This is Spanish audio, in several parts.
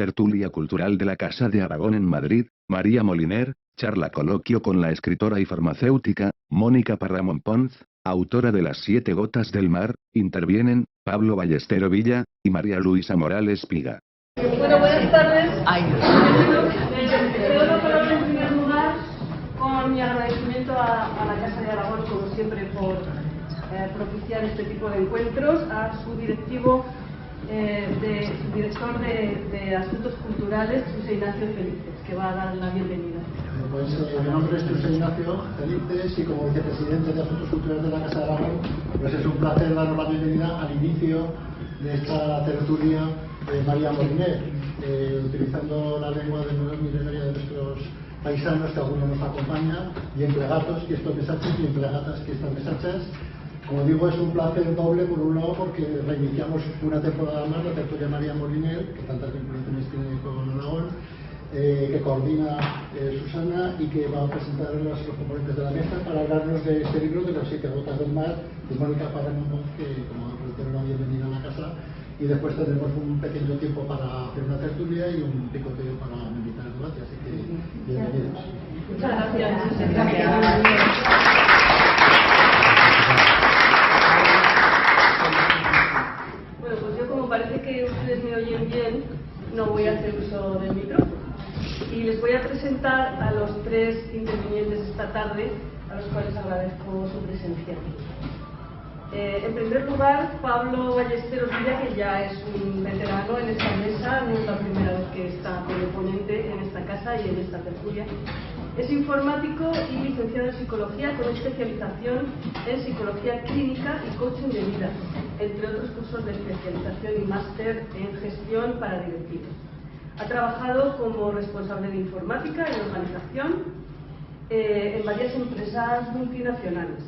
tertulia cultural de la Casa de Aragón en Madrid, María Moliner, charla coloquio con la escritora y farmacéutica, Mónica Parramón Ponz, autora de Las 7 gotas del mar, intervienen, Pablo Ballestero Villa, y María Luisa Morales Piga. Bueno, buenas tardes. Quiero hablar en primer lugar con mi agradecimiento a la Casa de Aragón, como siempre, por propiciar este tipo de encuentros, a su directivo, director de Asuntos Culturales, José Ignacio Felices, que va a dar la bienvenida. Pues mi nombre es José Ignacio Felices y como vicepresidente de Asuntos Culturales de la Casa de Aragón, pues es un placer daros la bienvenida al inicio de esta tertulia de María Moliner, utilizando la lengua milenaria de nuestros paisanos, que algunos nos acompañan, y emplegatos, que estos mesachos, y emplegatas, que estas mesachas. Como digo, es un placer doble, por un lado, porque reiniciamos una temporada más, la tertulia María Moliner, que tantas vinculaciones tiene con Aragón, que coordina Susana y que va a presentar los componentes de la mesa para hablarnos de este libro de Las 7 gotas del mar, de Mónica Parramón, que como ha una bienvenida a la casa. Y después tendremos un pequeño tiempo para hacer una tertulia y un picoteo para invitar al debate, así que bienvenidos. Muchas gracias. Bueno, pues yo, como parece que ustedes me oyen bien, no voy a hacer uso del micrófono. Y les voy a presentar a los 3 intervinientes esta tarde, a los cuales agradezco su presencia. En primer lugar, Pablo Ballesteros Villa, que ya es un veterano en esta mesa, no es la primera vez que está como ponente en esta casa y en esta tertulia. Es informático y licenciado en psicología con especialización en psicología clínica y coaching de vida, entre otros cursos de especialización y máster en gestión para directivos. Ha trabajado como responsable de informática y organización en varias empresas multinacionales,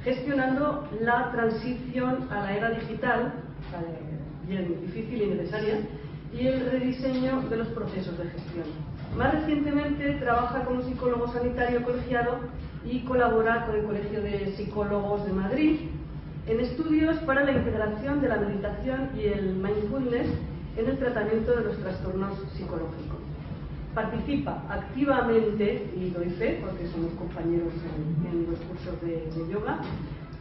gestionando la transición a la era digital, bien difícil y necesaria, y el rediseño de los procesos de gestión. Más recientemente trabaja como psicólogo sanitario colegiado y colabora con el Colegio de Psicólogos de Madrid en estudios para la integración de la meditación y el mindfulness en el tratamiento de los trastornos psicológicos. Participa activamente, y doy fe porque somos compañeros en los cursos de yoga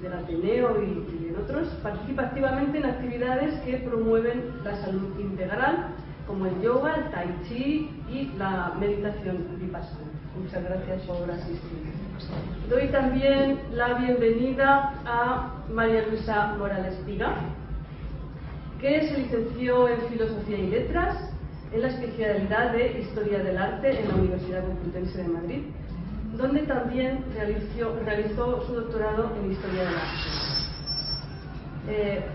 del Ateneo y en otros, participa activamente en actividades que promueven la salud integral, como el yoga, el tai chi y la meditación vipassana. Muchas gracias por asistir. Doy también la bienvenida a María Luisa Morales Piga, que se licenció en Filosofía y Letras en la especialidad de Historia del Arte en la Universidad Complutense de Madrid, donde también realizó su doctorado en Historia del Arte.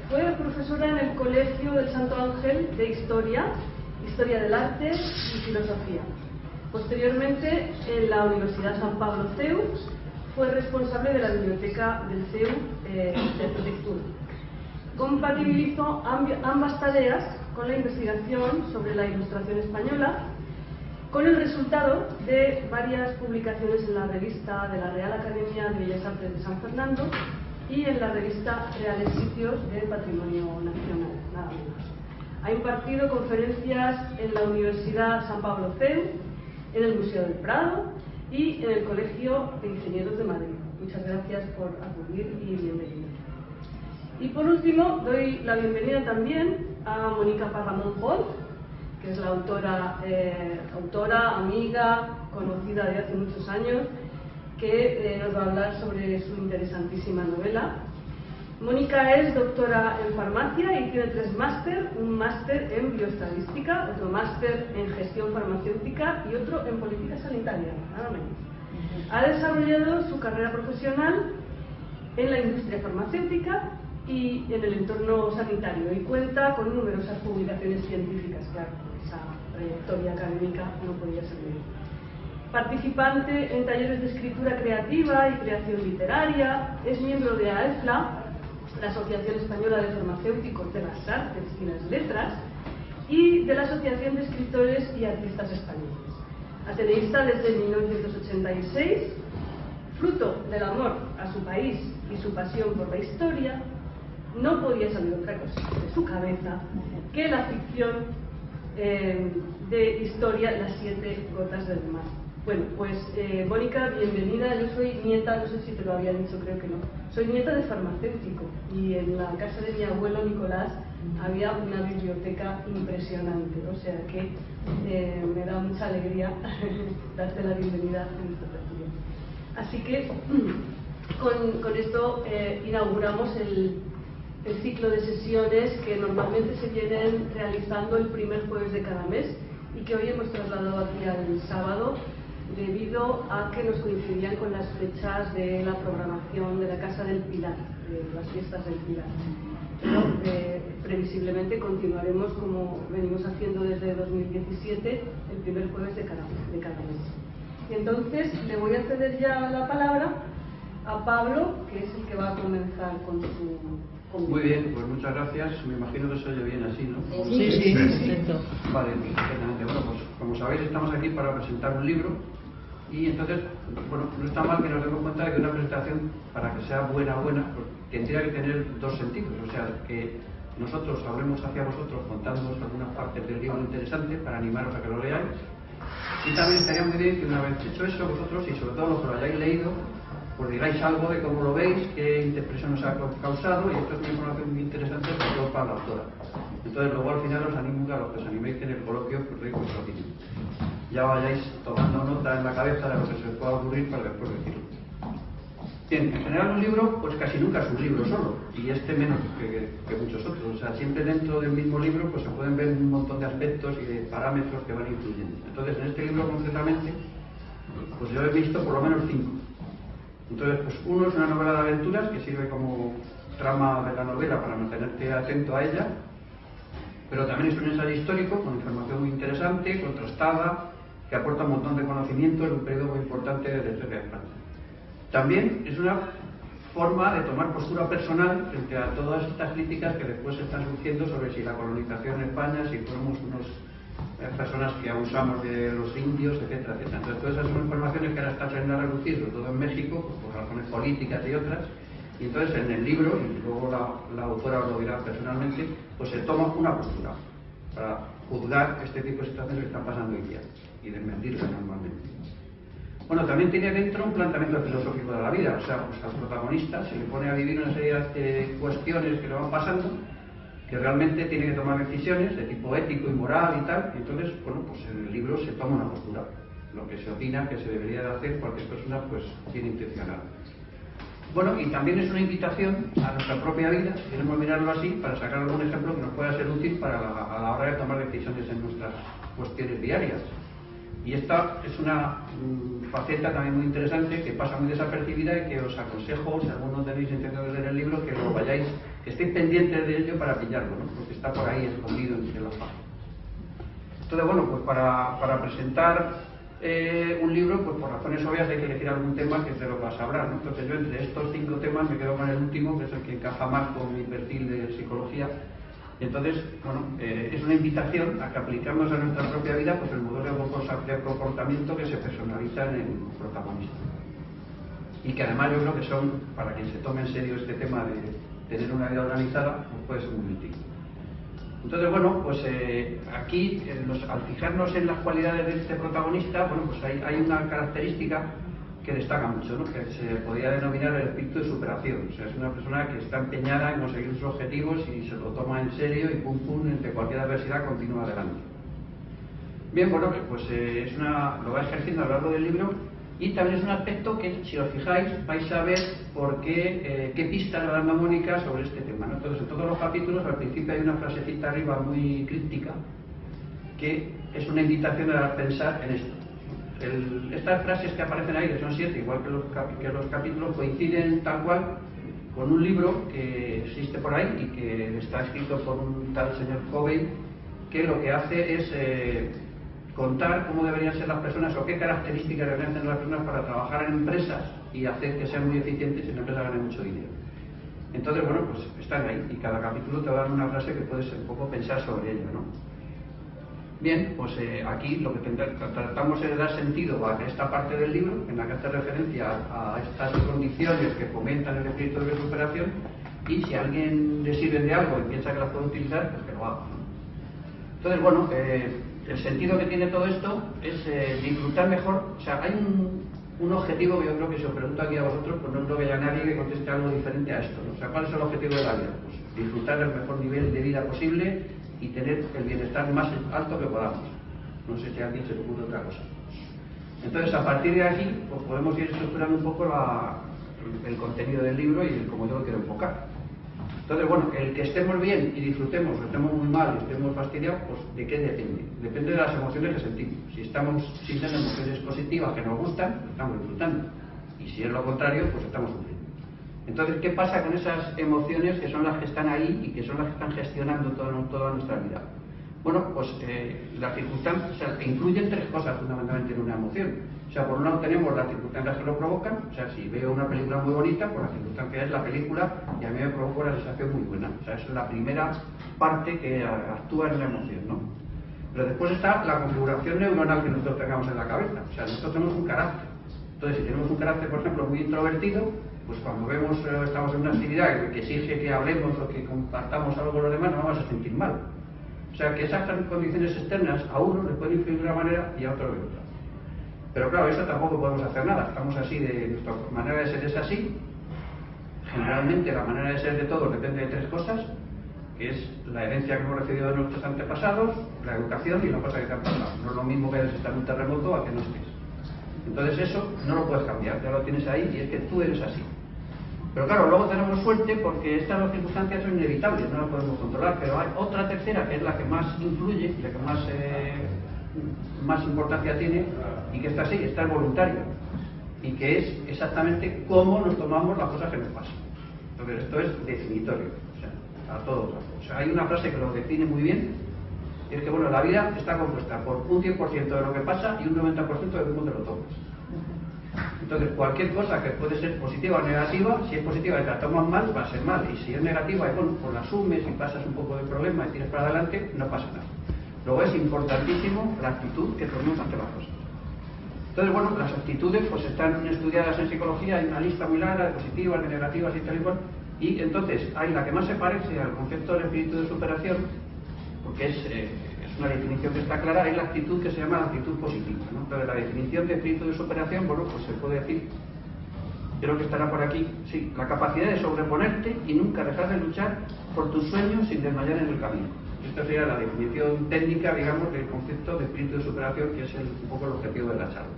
Fue profesora en el Colegio del Santo Ángel de Historia del Arte y Filosofía. Posteriormente, en la Universidad San Pablo CEU, fue responsable de la biblioteca del CEU de arquitectura. Compatibilizó ambas tareas con la investigación sobre la Ilustración española, con el resultado de varias publicaciones en la revista de la Real Academia de Bellas Artes de San Fernando y en la revista Reales Sitios del Patrimonio Nacional, nada menos. Ha impartido conferencias en la Universidad San Pablo CEU, en el Museo del Prado y en el Colegio de Ingenieros de Madrid. Muchas gracias por acudir y bienvenida. Y por último, doy la bienvenida también a Mónica Parramón Ponz, que es la autora, amiga, conocida de hace muchos años, que nos va a hablar sobre su interesantísima novela. Mónica es doctora en farmacia y tiene 3 máster, un máster en bioestadística, otro máster en gestión farmacéutica y otro en política sanitaria, nada menos. Ha desarrollado su carrera profesional en la industria farmacéutica y en el entorno sanitario y cuenta con numerosas publicaciones científicas. Claro, esa trayectoria académica no podía ser menos. Participante en talleres de escritura creativa y creación literaria, es miembro de AEFLA, la Asociación Española de Farmacéuticos de las Artes y las Letras, y de la Asociación de Escritores y Artistas Españoles. Ateneísta desde 1986, fruto del amor a su país y su pasión por la historia, no podía salir otra cosa de su cabeza que la ficción de historia Las 7 gotas del mar. Bueno, pues Mónica, bienvenida. Yo soy nieta, no sé si te lo había dicho, creo que no. Soy nieta de farmacéutico y en la casa de mi abuelo Nicolás había una biblioteca impresionante, o sea que me da mucha alegría darte la bienvenida en esta tertulia. Así que con esto inauguramos el ciclo de sesiones que normalmente se vienen realizando el primer jueves de cada mes y que hoy hemos trasladado aquí al sábado debido a que nos coincidían con las fechas de la programación de la Casa del Pilar, de las fiestas del Pilar. Pero previsiblemente continuaremos como venimos haciendo desde 2017, el primer jueves de cada mes. Y entonces le voy a ceder ya la palabra a Pablo, que es el que va a comenzar con su... Muy bien, pues muchas gracias. Me imagino que se oye bien así, ¿no? Sí, perfecto. Vale, perfectamente. Bueno, pues como sabéis, estamos aquí para presentar un libro y entonces, bueno, no está mal que nos demos cuenta de que una presentación, para que sea buena, pues tendría que tener dos sentidos. O sea, que nosotros hablemos hacia vosotros contándonos algunas partes del libro interesantes para animaros a que lo leáis. Y también estaría muy bien que una vez hecho eso, vosotros, y sobre todo los que lo hayáis leído, pues digáis algo de cómo lo veis, qué impresión os ha causado, y esto es una información muy interesante sobre todo para la autora. Entonces luego al final os animo a los que os animéis en el coloquio, pues deis vuestra opinión. Ya vayáis tomando nota en la cabeza de lo que se os pueda ocurrir para después decirlo. Bien, en general un libro, pues casi nunca es un libro solo, y este menos que muchos otros. O sea, siempre dentro del mismo libro pues se pueden ver un montón de aspectos y de parámetros que van influyendo. Entonces en este libro concretamente, pues yo he visto por lo menos 5. Entonces, pues uno es una novela de aventuras que sirve como trama de la novela para mantenerte atento a ella, pero también es un ensayo histórico con información muy interesante, contrastada, que aporta un montón de conocimientos de un periodo muy importante de la historia de España. También es una forma de tomar postura personal frente a todas estas críticas que después se están surgiendo sobre si la colonización en España, si fuéramos unos personas que abusamos de los indios, etcétera, etcétera. Entonces todas esas son informaciones que ahora están saliendo a relucir, sobre todo en México, pues, por razones políticas y otras, y entonces en el libro, y luego la autora os lo dirá personalmente, pues se toma una postura para juzgar este tipo de situaciones que están pasando hoy día y desmentirlas normalmente. Bueno, también tiene dentro un planteamiento filosófico de la vida, o sea, pues al protagonista se le pone a vivir una serie de cuestiones que le van pasando, que realmente tiene que tomar decisiones de tipo ético y moral y tal, y entonces, bueno, pues en el libro se toma una postura, lo que se opina que se debería de hacer cualquier persona, pues, bien intencionada. Bueno, y también es una invitación a nuestra propia vida, si queremos mirarlo así, para sacar algún ejemplo que nos pueda ser útil a la hora de tomar decisiones en nuestras cuestiones diarias. Y esta es una faceta también muy interesante que pasa muy desapercibida y que os aconsejo, si alguno tenéis intención de leer el libro, que lo vayáis, que estéis pendientes de ello para pillarlo, ¿no? Porque está por ahí escondido entre las páginas. Entonces, bueno, pues para presentar un libro, pues por razones obvias hay que elegir algún tema que es de lo que vas a hablar, ¿no? Entonces yo entre estos 5 temas me quedo con el último, que es el que encaja más con mi perfil de psicología. Y entonces, bueno, es una invitación a que aplicamos a nuestra propia vida pues el modelo de comportamiento que se personaliza en el protagonista. Y que además yo creo que son, para quien se tome en serio este tema de tener una vida organizada, pues puede ser muy útil. Entonces, bueno, pues aquí, al fijarnos en las cualidades de este protagonista, bueno, pues hay una característica que destaca mucho, ¿no? Que se podría denominar el espíritu de superación. O sea, es una persona que está empeñada en conseguir sus objetivos y se lo toma en serio y pum pum, ante cualquier adversidad continúa adelante. Bien, bueno, pues lo va ejerciendo a lo largo del libro y también es un aspecto que, si os fijáis, vais a ver por qué pistas le da Mónica sobre este tema, ¿no? Entonces, en todos los capítulos, al principio hay una frasecita arriba muy críptica que es una invitación a pensar en esto. Estas frases que aparecen ahí, que son 7, igual que los capítulos, coinciden tal cual con un libro que existe por ahí y que está escrito por un tal señor Covey, que lo que hace es contar cómo deberían ser las personas o qué características deberían tener las personas para trabajar en empresas y hacer que sean muy eficientes y en la empresa ganen mucho dinero. Entonces, bueno, pues están ahí y cada capítulo te va a dar una frase que puedes un poco pensar sobre ello, ¿no? Bien, pues aquí lo que tratamos es de dar sentido a esta parte del libro en la que hace referencia a estas condiciones que fomentan el espíritu de superación, y si a alguien le sirve de algo y piensa que las puede utilizar, pues que lo haga, ¿no? Entonces, bueno, el sentido que tiene todo esto es disfrutar mejor. O sea, hay un objetivo que yo creo que si os pregunto aquí a vosotros, pues no creo que haya nadie que conteste algo diferente a esto, ¿no? O sea, ¿cuál es el objetivo de la vida? Pues disfrutar del mejor nivel de vida posible y tener el bienestar más alto que podamos. No sé si a alguien se le ocurre otra cosa. Entonces, a partir de aquí, pues podemos ir estructurando un poco el contenido del libro y cómo yo lo quiero enfocar. Entonces, bueno, el que estemos bien y disfrutemos, o estemos muy mal y estemos fastidiados, pues ¿de qué depende? Depende de las emociones que sentimos. Si estamos sintiendo emociones positivas que nos gustan, pues estamos disfrutando. Y si es lo contrario, pues estamos sufriendo. Entonces, ¿qué pasa con esas emociones que son las que están ahí y que son las que están gestionando toda nuestra vida? Bueno, pues las circunstancias, o sea, incluyen tres cosas fundamentalmente en una emoción. O sea, por un lado tenemos las circunstancias que lo provocan. O sea, si veo una película muy bonita, pues la circunstancia es la película y a mí me provoca una sensación muy buena. O sea, esa es la primera parte que actúa en la emoción, ¿no? Pero después está la configuración neuronal que nosotros tengamos en la cabeza. O sea, nosotros tenemos un carácter. Entonces, si tenemos un carácter, por ejemplo, muy introvertido, pues cuando estamos en una actividad que exige que hablemos o que compartamos algo con los demás, nos vamos a sentir mal. O sea, que esas condiciones externas a uno le pueden influir de una manera y a otro de otra. Pero claro, eso tampoco podemos hacer nada. Estamos así, nuestra manera de ser es así. Generalmente la manera de ser de todos depende de tres cosas, que es la herencia que hemos recibido de nuestros antepasados, la educación y la cosa que te han pasado. No es lo mismo que estar en un terremoto a que no estés. Entonces eso no lo puedes cambiar, ya lo tienes ahí y es que tú eres así. Pero claro, luego tenemos suerte porque estas circunstancias son inevitables, no las podemos controlar, pero hay otra tercera que es la que más influye, la que más importancia tiene y que está así, está es voluntaria y que es exactamente cómo nos tomamos las cosas que nos pasan. Entonces esto es definitorio, o sea, a todo trapo. O sea, hay una frase que lo define muy bien, y es que bueno, la vida está compuesta por un 100% de lo que pasa y un 90% de cómo te lo tomas. Entonces, cualquier cosa que puede ser positiva o negativa, si es positiva y te la tomas mal, va a ser mal. Y si es negativa, y bueno, pues la asumes y pasas un poco del problema y tienes para adelante, no pasa nada. Luego es importantísimo la actitud que tomemos ante las cosas. Entonces, bueno, las actitudes pues están estudiadas en psicología, hay una lista muy larga de positivas, de negativas y tal y cual. Y entonces, hay la que más se parece al concepto del espíritu de superación, porque es una definición que está clara, es la actitud que se llama la actitud positiva, ¿no? Entonces, la definición de espíritu de superación, bueno, pues se puede decir, creo que estará por aquí, sí, la capacidad de sobreponerte y nunca dejar de luchar por tus sueños sin desmayar en el camino. Esta sería la definición técnica, digamos, del concepto de espíritu de superación, que es un poco el objetivo de la charla.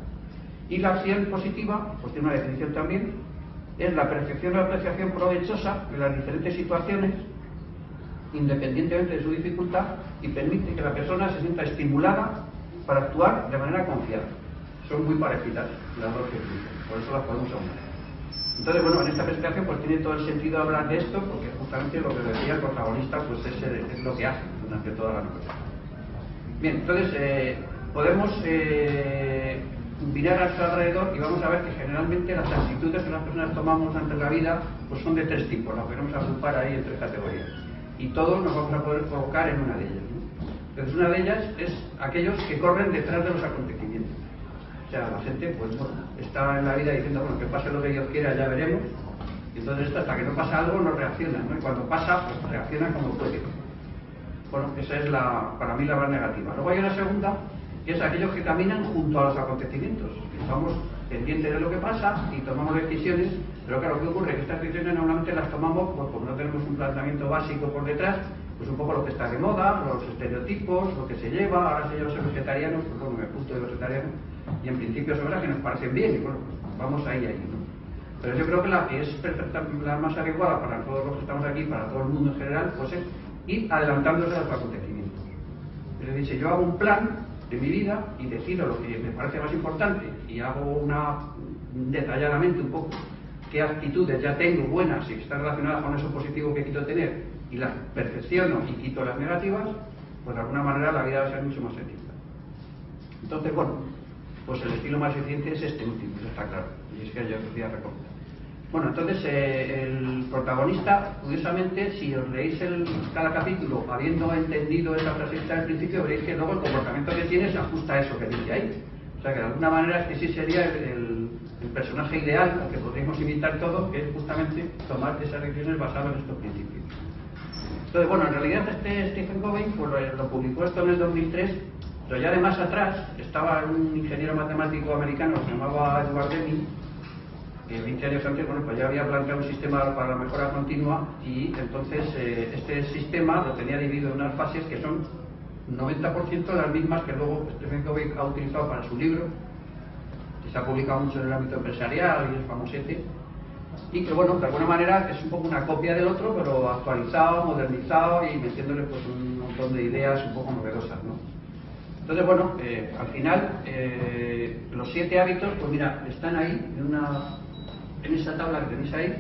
Y la acción positiva, pues tiene una definición también, es la percepción o apreciación provechosa de las diferentes situaciones independientemente de su dificultad y permite que la persona se sienta estimulada para actuar de manera confiada. Son muy parecidas las dos definiciones, por eso las podemos aunar. Entonces, bueno, en esta presentación pues tiene todo el sentido hablar de esto, porque justamente lo que decía el protagonista pues es lo que hace durante toda la novela. Bien, entonces podemos mirar a su alrededor y vamos a ver que generalmente las actitudes que las personas tomamos ante la vida pues son de tres tipos, las podemos agrupar ahí en tres categorías. Y todos nos vamos a poder colocar en una de ellas, ¿no? Entonces, una de ellas es aquellos que corren detrás de los acontecimientos. O sea, la gente, pues bueno, está en la vida diciendo, bueno, que pase lo que Dios quiera, ya veremos. Y entonces, hasta que no pasa algo, no reacciona, ¿no? Y cuando pasa, pues reacciona como puede. Bueno, esa es para mí la más negativa. Luego hay una segunda, que es aquellos que caminan junto a los acontecimientos. Estamos pendientes de lo que pasa y tomamos decisiones, pero claro, ¿qué ocurre? Que estas decisiones normalmente las tomamos pues, porque no tenemos un planteamiento básico por detrás, pues un poco lo que está de moda, los estereotipos, lo que se lleva, ahora se lleva a ser vegetarianos, pues bueno, me apunto de vegetariano, y en principio son las que nos parecen bien, y bueno, pues vamos ahí, ¿no? Pero yo creo que la que es la más adecuada para todos los que estamos aquí, para todo el mundo en general, pues es ir adelantándose a los acontecimientos. Es decir, si yo hago un plan de mi vida y decido lo que me parece más importante y hago detalladamente un poco qué actitudes ya tengo buenas y que están relacionadas con eso positivo que quiero tener y las perfecciono y quito las negativas, pues de alguna manera la vida va a ser mucho más sencilla. Entonces, bueno, pues el estilo más eficiente es este último, eso está claro, y es que yo quería recomendar. Bueno, entonces el protagonista, curiosamente, si os leéis cada capítulo habiendo entendido esa frase que está al principio, veréis que luego el comportamiento que tiene se ajusta a eso que dice ahí. O sea que de alguna manera es que sí sería el personaje ideal al que podríamos imitar todo, que es justamente tomar esas decisiones basadas en estos principios. Entonces, bueno, en realidad Stephen Covey pues, lo publicó esto en el 2003 Pero ya de más atrás estaba un ingeniero matemático americano que se llamaba Edward Deming, que 20 años antes, bueno, pues ya había planteado un sistema para la mejora continua, y entonces este sistema lo tenía dividido en unas fases que son 90% las mismas que luego Stephen Covey ha utilizado para su libro, que se ha publicado mucho en el ámbito empresarial y es famosete, y que, bueno, de alguna manera es un poco una copia del otro, pero actualizado, modernizado y metiéndole pues un montón de ideas un poco novedosas, ¿no? Entonces, bueno, al final los 7 hábitos, pues mira, están ahí en esa tabla que tenéis ahí,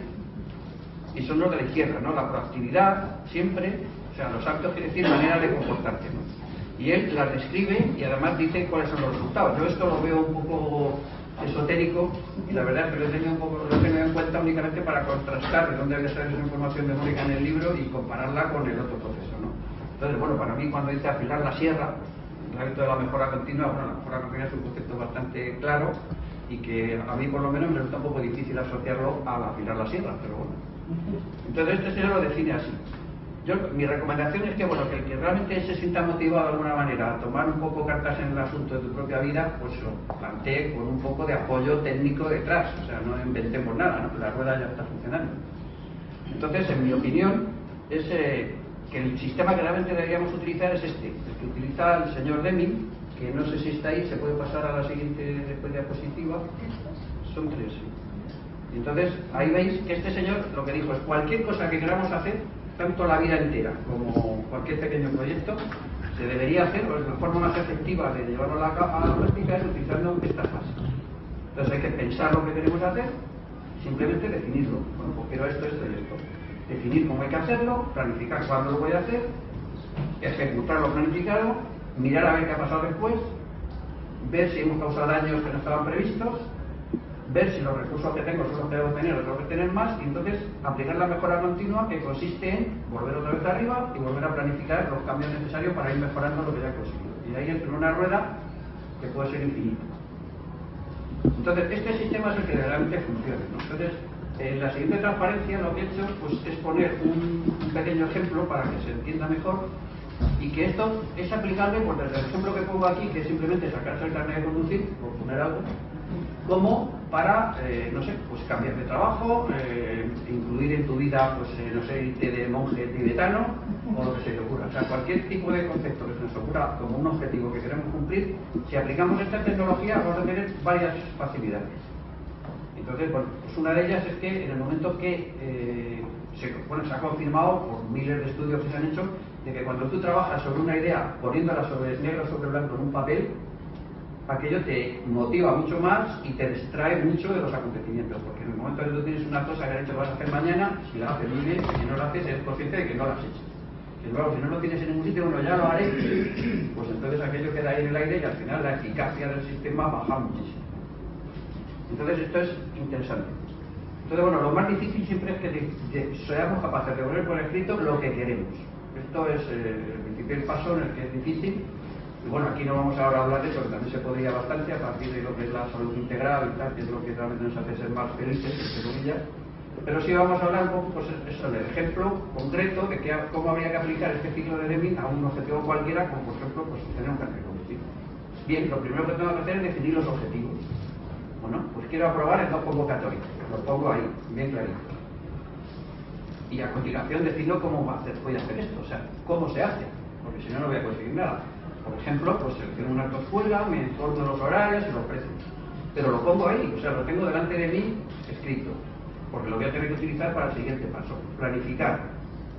y son los de la izquierda, ¿no? La proactividad, siempre, o sea, los hábitos quiere decir manera de comportarte, ¿no? Y él las describe y además dice cuáles son los resultados. Yo esto lo veo un poco esotérico y la verdad es que lo he tenido en cuenta únicamente para contrastar de dónde había salido esa información de Mónica en el libro y compararla con el otro proceso, ¿no? Entonces, bueno, para mí cuando dice afilar la sierra, el hábito de la mejora continua, bueno, la mejora continua es un concepto bastante claro y que a mí por lo menos me resulta un poco difícil asociarlo al afilar la sierra, pero bueno. Entonces este señor lo define así. Mi recomendación es que, bueno, que el que realmente se sienta motivado de alguna manera a tomar un poco cartas en el asunto de tu propia vida, pues lo plantee con un poco de apoyo técnico detrás, o sea, no inventemos nada, ¿no? La rueda ya está funcionando. Entonces, en mi opinión, es que el sistema que realmente deberíamos utilizar es este, el que utiliza el señor Deming, que no sé si está ahí, se puede pasar a la siguiente diapositiva. Son 3, sí. Entonces, ahí veis que este señor lo que dijo es cualquier cosa que queramos hacer, tanto la vida entera como cualquier pequeño proyecto, se debería hacer, o la forma más efectiva de llevarlo a la práctica es utilizando esta fase. Entonces hay que pensar lo que queremos hacer, simplemente definirlo. Bueno, pues quiero esto, esto y esto. Definir cómo hay que hacerlo, planificar cuándo lo voy a hacer, ejecutar lo planificado, mirar a ver qué ha pasado después, ver si hemos causado daños que no estaban previstos, ver si los recursos que tengo son los que debo tener o tengo que tener más, y entonces aplicar la mejora continua, que consiste en volver otra vez arriba y volver a planificar los cambios necesarios para ir mejorando lo que ya he conseguido. Y ahí entro en una rueda que puede ser infinita. Entonces este sistema es el que realmente funciona, ¿no? Entonces en la siguiente transparencia lo que he hecho pues, es poner un pequeño ejemplo para que se entienda mejor, y que esto es aplicable pues, desde el ejemplo que pongo aquí, que es simplemente sacarse el carnet de conducir, por poner algo, como para, no sé, pues cambiar de trabajo, incluir en tu vida, pues, no sé, irte de monje tibetano, o lo que se te ocurra. O sea, cualquier tipo de concepto que se nos ocurra como un objetivo que queremos cumplir, si aplicamos esta tecnología vamos a tener varias facilidades. Entonces, bueno, pues una de ellas es que en el momento que se ha confirmado por miles de estudios que se han hecho, de que cuando tú trabajas sobre una idea, poniéndola sobre negro sobre blanco en un papel, aquello te motiva mucho más y te distrae mucho de los acontecimientos, porque en el momento que tú tienes una cosa que has dicho que vas a hacer mañana, si la haces muy bien, si no la haces, eres consciente de que no la has hecho. Y luego, si no lo tienes en ningún sitio, bueno, ya lo haré, pues entonces aquello queda ahí en el aire y al final la eficacia del sistema baja muchísimo. Entonces esto es interesante. Entonces, bueno, lo más difícil siempre es que seamos capaces de poner por escrito lo que queremos. Esto es el principal paso en el que es difícil. Y bueno, aquí no vamos ahora a hablar de eso, que también se podría bastante a partir de lo que es la salud integral y tal, que es lo que realmente nos hace ser más felices, entre comillas. Pero sí vamos a hablar un poco, pues eso, del ejemplo concreto de cómo habría que aplicar este ciclo de Deming a un objetivo cualquiera, como por ejemplo, pues tener un carnet de conducir. Bien, lo primero que tengo que hacer es definir los objetivos. Bueno, pues quiero aprobar en 2 convocatorias, lo pongo ahí, bien clarito. Y a continuación defino cómo voy a hacer esto, o sea, cómo se hace, porque si no, no voy a conseguir nada. Por ejemplo, pues selecciono una autoescuela, me informo de los horarios y los precios. Pero lo pongo ahí, o sea, lo tengo delante de mí escrito, porque lo voy a tener que utilizar para el siguiente paso. Planificar,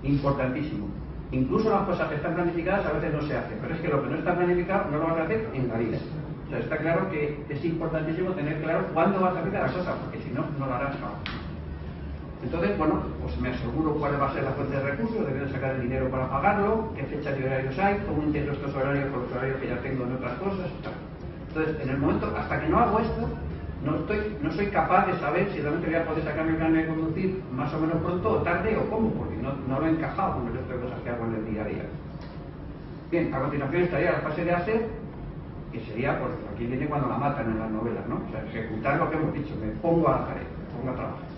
importantísimo. Incluso las cosas que están planificadas a veces no se hacen, pero es que lo que no está planificado no lo vas a hacer en la vida. O sea, está claro que es importantísimo tener claro cuándo vas a hacer cada cosa, porque si no, no lo harás jamás. Entonces, bueno, pues me aseguro cuál va a ser la fuente de recursos, debo sacar el dinero para pagarlo, qué fechas y horarios hay, cómo integro estos horarios con los horarios que ya tengo en otras cosas, etc. Entonces, en el momento, hasta que no hago esto, no soy capaz de saber si realmente voy a poder sacarme el carnet de conducir más o menos pronto, o tarde, o cómo, porque no lo he encajado con el resto de cosas que hago en el día a día. Bien, a continuación estaría la fase de hacer, que sería, pues aquí viene cuando la matan en las novelas, ¿no? O sea, ejecutar lo que hemos dicho, me pongo a la tarea, me pongo a trabajar.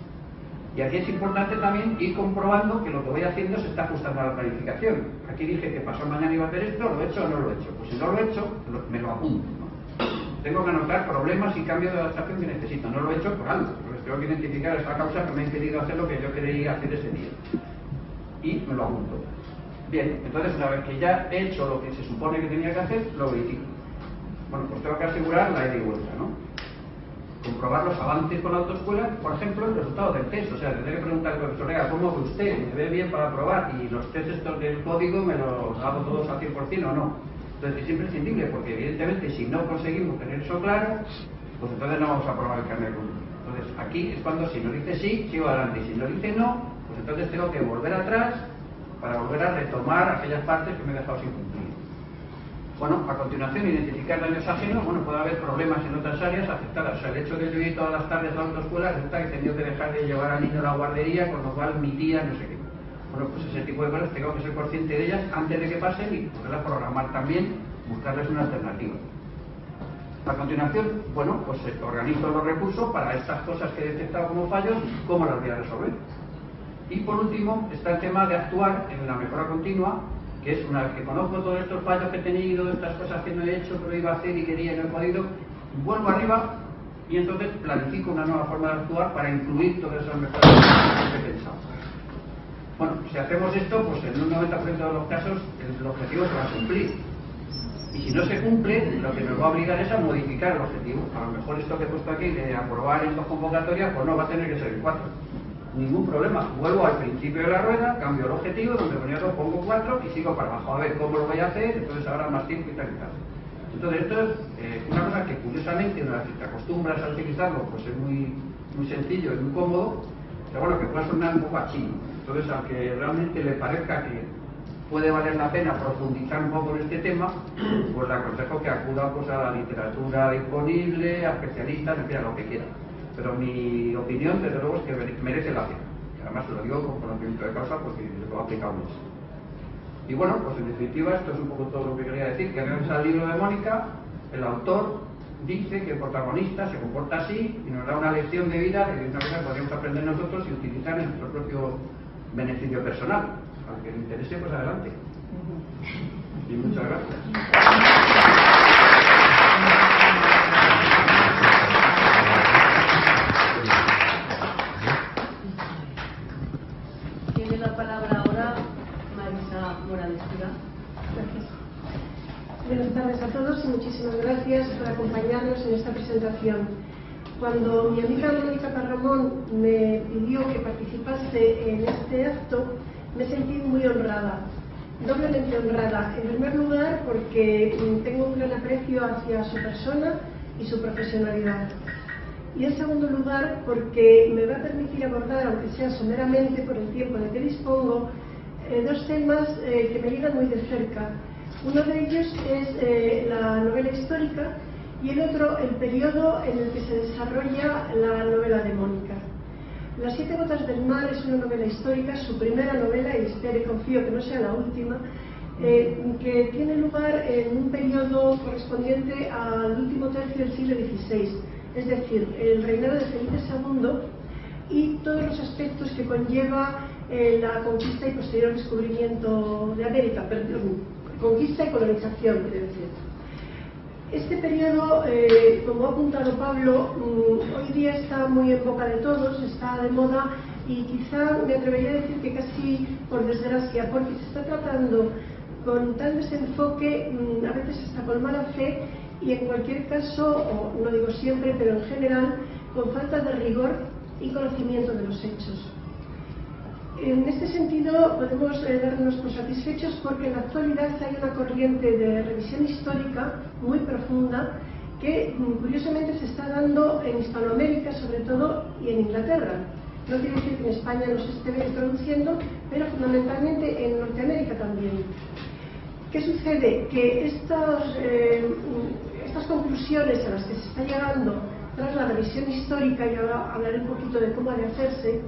Y aquí es importante también ir comprobando que lo que voy haciendo se está ajustando a la planificación. Aquí dije que pasado mañana iba a hacer esto, ¿lo he hecho o no lo he hecho? Pues si no lo he hecho, me lo apunto, ¿no? Tengo que anotar problemas y cambios de adaptación que necesito. No lo he hecho por algo, porque tengo que identificar esa causa que me ha impedido hacer lo que yo quería hacer ese día. Y me lo apunto. Bien, entonces una vez que ya he hecho lo que se supone que tenía que hacer, lo verifico. Bueno, pues tengo que asegurar la ida y vuelta, ¿no? Comprobar los avances con la autoescuela, por ejemplo, el resultado del test. O sea, tendré que preguntar al profesor, oiga, ¿cómo ve usted? ¿Me ve bien para probar? Y los test estos del código me los hago todos al 100% o no. Entonces es imprescindible, porque evidentemente si no conseguimos tener eso claro, pues entonces no vamos a probar el carnet de conducir. Entonces aquí es cuando si nos dice sí, sigo adelante. Y si nos dice no, pues entonces tengo que volver atrás para volver a retomar aquellas partes que me he dejado sin cumplir. Bueno, a continuación, identificar daños ajenos. Bueno, puede haber problemas en otras áreas afectadas. O sea, el hecho de yo ir todas las tardes a la autoescuela resulta que he tenido que dejar de llevar al niño a la guardería, con lo cual mi tía, no sé qué. Bueno, pues ese tipo de cosas tengo que ser consciente de ellas antes de que pasen y poderlas programar también, buscarles una alternativa. A continuación, bueno, pues organizo los recursos para estas cosas que he detectado como fallos, cómo las voy a resolver. Y por último, está el tema de actuar en la mejora continua, que es una vez que conozco todos estos fallos que he tenido, estas cosas que no he hecho, pero iba a hacer y quería y no he podido, vuelvo arriba y entonces planifico una nueva forma de actuar para incluir todas esas mejoras que he pensado. Bueno, si hacemos esto, pues en un 90% de los casos el objetivo se va a cumplir. Y si no se cumple, lo que nos va a obligar es a modificar el objetivo. A lo mejor esto que he puesto aquí de aprobar en 2 convocatorias, pues no va a tener que ser en 4. Ningún problema. Vuelvo al principio de la rueda, cambio el objetivo, donde ponía 2 pongo 4 y sigo para abajo. A ver cómo lo voy a hacer, entonces ahora más tiempo y tal y tal. Entonces esto es una cosa que curiosamente, una vez que te acostumbras a utilizarlo, pues es muy sencillo, es muy cómodo, pero bueno, que puede sonar un poco a chino. Entonces, aunque realmente le parezca que puede valer la pena profundizar un poco en este tema, pues le aconsejo que acuda pues, a la literatura disponible, a especialistas, en fin, a lo que quiera. Pero mi opinión, desde luego, es que merece la pena. Y además lo digo con conocimiento de causa porque lo he aplicado mucho. Y bueno, pues en definitiva, esto es un poco todo lo que quería decir, que gracias al libro de Mónica, el autor dice que el protagonista se comporta así y nos da una lección de vida que es una cosa que podríamos aprender nosotros y utilizar en nuestro propio beneficio personal. Al que le interese, pues adelante. Y muchas gracias. Tiene la palabra ahora Marisa Morales. Gracias. Buenas tardes a todos y muchísimas gracias por acompañarnos en esta presentación. Cuando mi amiga Mónica Parramón me pidió que participase en este acto, me sentí muy honrada, doblemente honrada. En primer lugar, porque tengo un gran aprecio hacia su persona y su profesionalidad. Y en segundo lugar, porque me va a permitir abordar, aunque sea someramente por el tiempo de que dispongo, 2 temas que me llegan muy de cerca. Uno de ellos es la novela histórica y el otro el periodo en el que se desarrolla la novela de Mónica. Las 7 gotas del mar es una novela histórica, su primera novela, y espero y confío que no sea la última, que tiene lugar en un periodo correspondiente al último tercio del siglo XVI, es decir, el reinado de Felipe II y todos los aspectos que conlleva la conquista y posterior descubrimiento de América, conquista y colonización, quiero decir. Este periodo, como ha apuntado Pablo, hoy día está muy en boca de todos, está de moda y quizá me atrevería a decir que casi por desgracia, porque se está tratando con tal desenfoque, a veces hasta con mala fe y en cualquier caso, o no digo siempre, pero en general, con falta de rigor y conocimiento de los hechos. En este sentido podemos darnos por satisfechos porque en la actualidad hay una corriente de revisión histórica muy profunda que curiosamente se está dando en Hispanoamérica sobre todo y en Inglaterra. No quiere decir que en España no se esté produciendo, pero fundamentalmente en Norteamérica también. ¿Qué sucede? Que estas conclusiones a las que se está llegando tras la revisión histórica, y ahora hablaré un poquito de cómo ha de hacerse,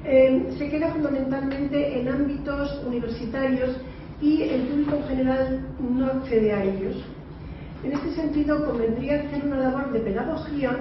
se queda fundamentalmente en ámbitos universitarios y el público en general no accede a ellos. En este sentido, convendría hacer una labor de pedagogía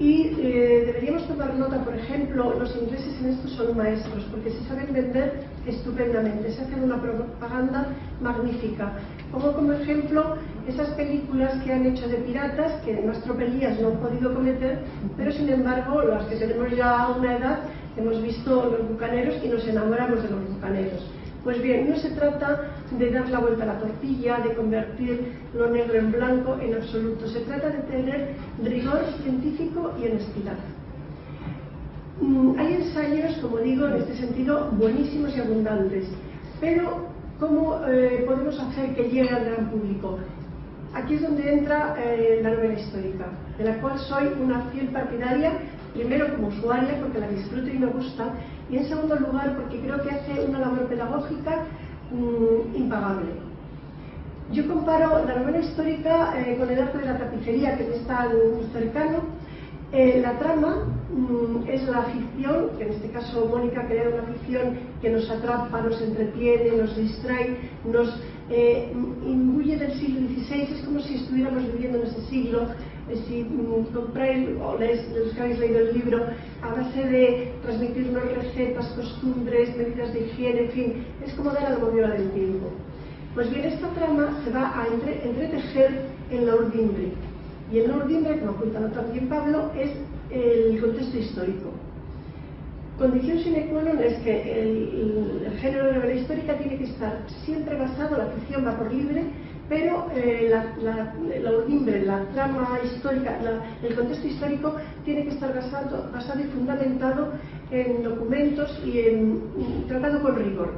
Y deberíamos tomar nota, por ejemplo, los ingleses en esto son maestros, porque se saben vender estupendamente, se hacen una propaganda magnífica. Pongo como ejemplo esas películas que han hecho de piratas, que más tropelías no han podido cometer, pero sin embargo, las que tenemos ya una edad, hemos visto Los Bucaneros y nos enamoramos de Los Bucaneros. Pues bien, no se trata de dar la vuelta a la tortilla, de convertir lo negro en blanco, en absoluto. Se trata de tener rigor científico y honestidad. Hay ensayos, como digo, en este sentido, buenísimos y abundantes. Pero, ¿cómo podemos hacer que llegue al gran público? Aquí es donde entra la novela histórica, de la cual soy una fiel partidaria, primero como usuaria, porque la disfruto y me gusta, y en segundo lugar porque creo que hace una labor pedagógica impagable. Yo comparo la novela histórica con el arte de la tapicería, que me está muy cercano. La trama es la ficción, que en este caso Mónica crea una ficción que nos atrapa, nos entretiene, nos distrae, nos imbuye del siglo XVI. Es como si estuviéramos viviendo en ese siglo. Si compráis o los que habéis leído el libro, a base de transmitirnos recetas, costumbres, medidas de higiene, en fin, es como dar a la movida del tiempo. Pues bien, esta trama se va a entretejer en la urdimbre. Y en la urdimbre, como apunta también Pablo, es el contexto histórico. Condición sine qua non es que el género de novela histórica tiene que estar siempre basado, la ficción va por libre, pero la urdimbre, la trama histórica, el contexto histórico tiene que estar basado y fundamentado en documentos y tratado con rigor.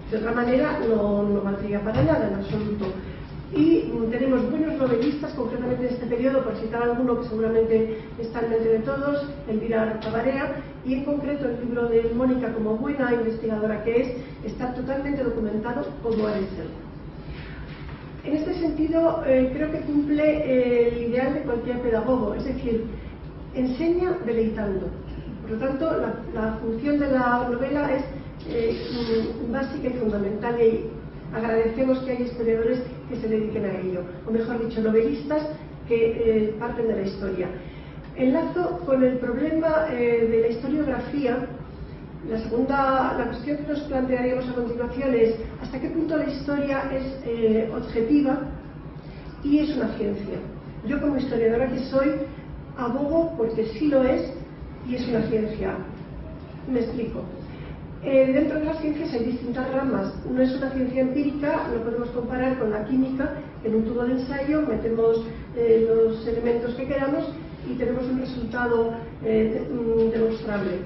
De otra manera no valdría para nada en absoluto. Y tenemos buenos novelistas, concretamente en este periodo, por citar alguno que seguramente está en mente de todos, Elvira Tabarea, y en concreto el libro de Mónica, como buena investigadora que es, está totalmente documentado como ha de ser. En este sentido, creo que cumple el ideal de cualquier pedagogo, es decir, enseña deleitando. Por lo tanto, la función de la novela es básica y fundamental, y agradecemos que haya historiadores que se dediquen a ello, o mejor dicho, novelistas que parten de la historia. Enlazo con el problema de la historiografía. La cuestión que nos plantearíamos a continuación es hasta qué punto la historia es objetiva y es una ciencia. Yo, como historiadora que soy, abogo porque sí lo es y es una ciencia. Me explico. Dentro de las ciencias hay distintas ramas. No es una ciencia empírica, lo podemos comparar con la química. En un tubo de ensayo metemos los elementos que queramos y tenemos un resultado demostrable.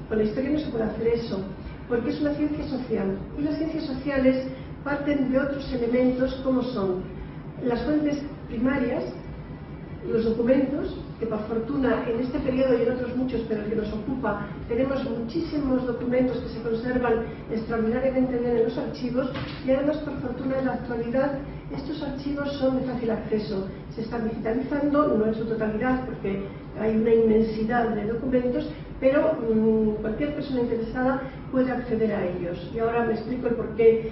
Con la historia no se puede hacer eso, porque es una ciencia social. Y las ciencias sociales parten de otros elementos como son las fuentes primarias, los documentos, que por fortuna en este periodo y en otros muchos, pero el que nos ocupa, tenemos muchísimos documentos que se conservan extraordinariamente bien en los archivos, y además por fortuna en la actualidad estos archivos son de fácil acceso. Se están digitalizando, no en su totalidad porque hay una inmensidad de documentos, pero cualquier persona interesada puede acceder a ellos. Y ahora me explico el por qué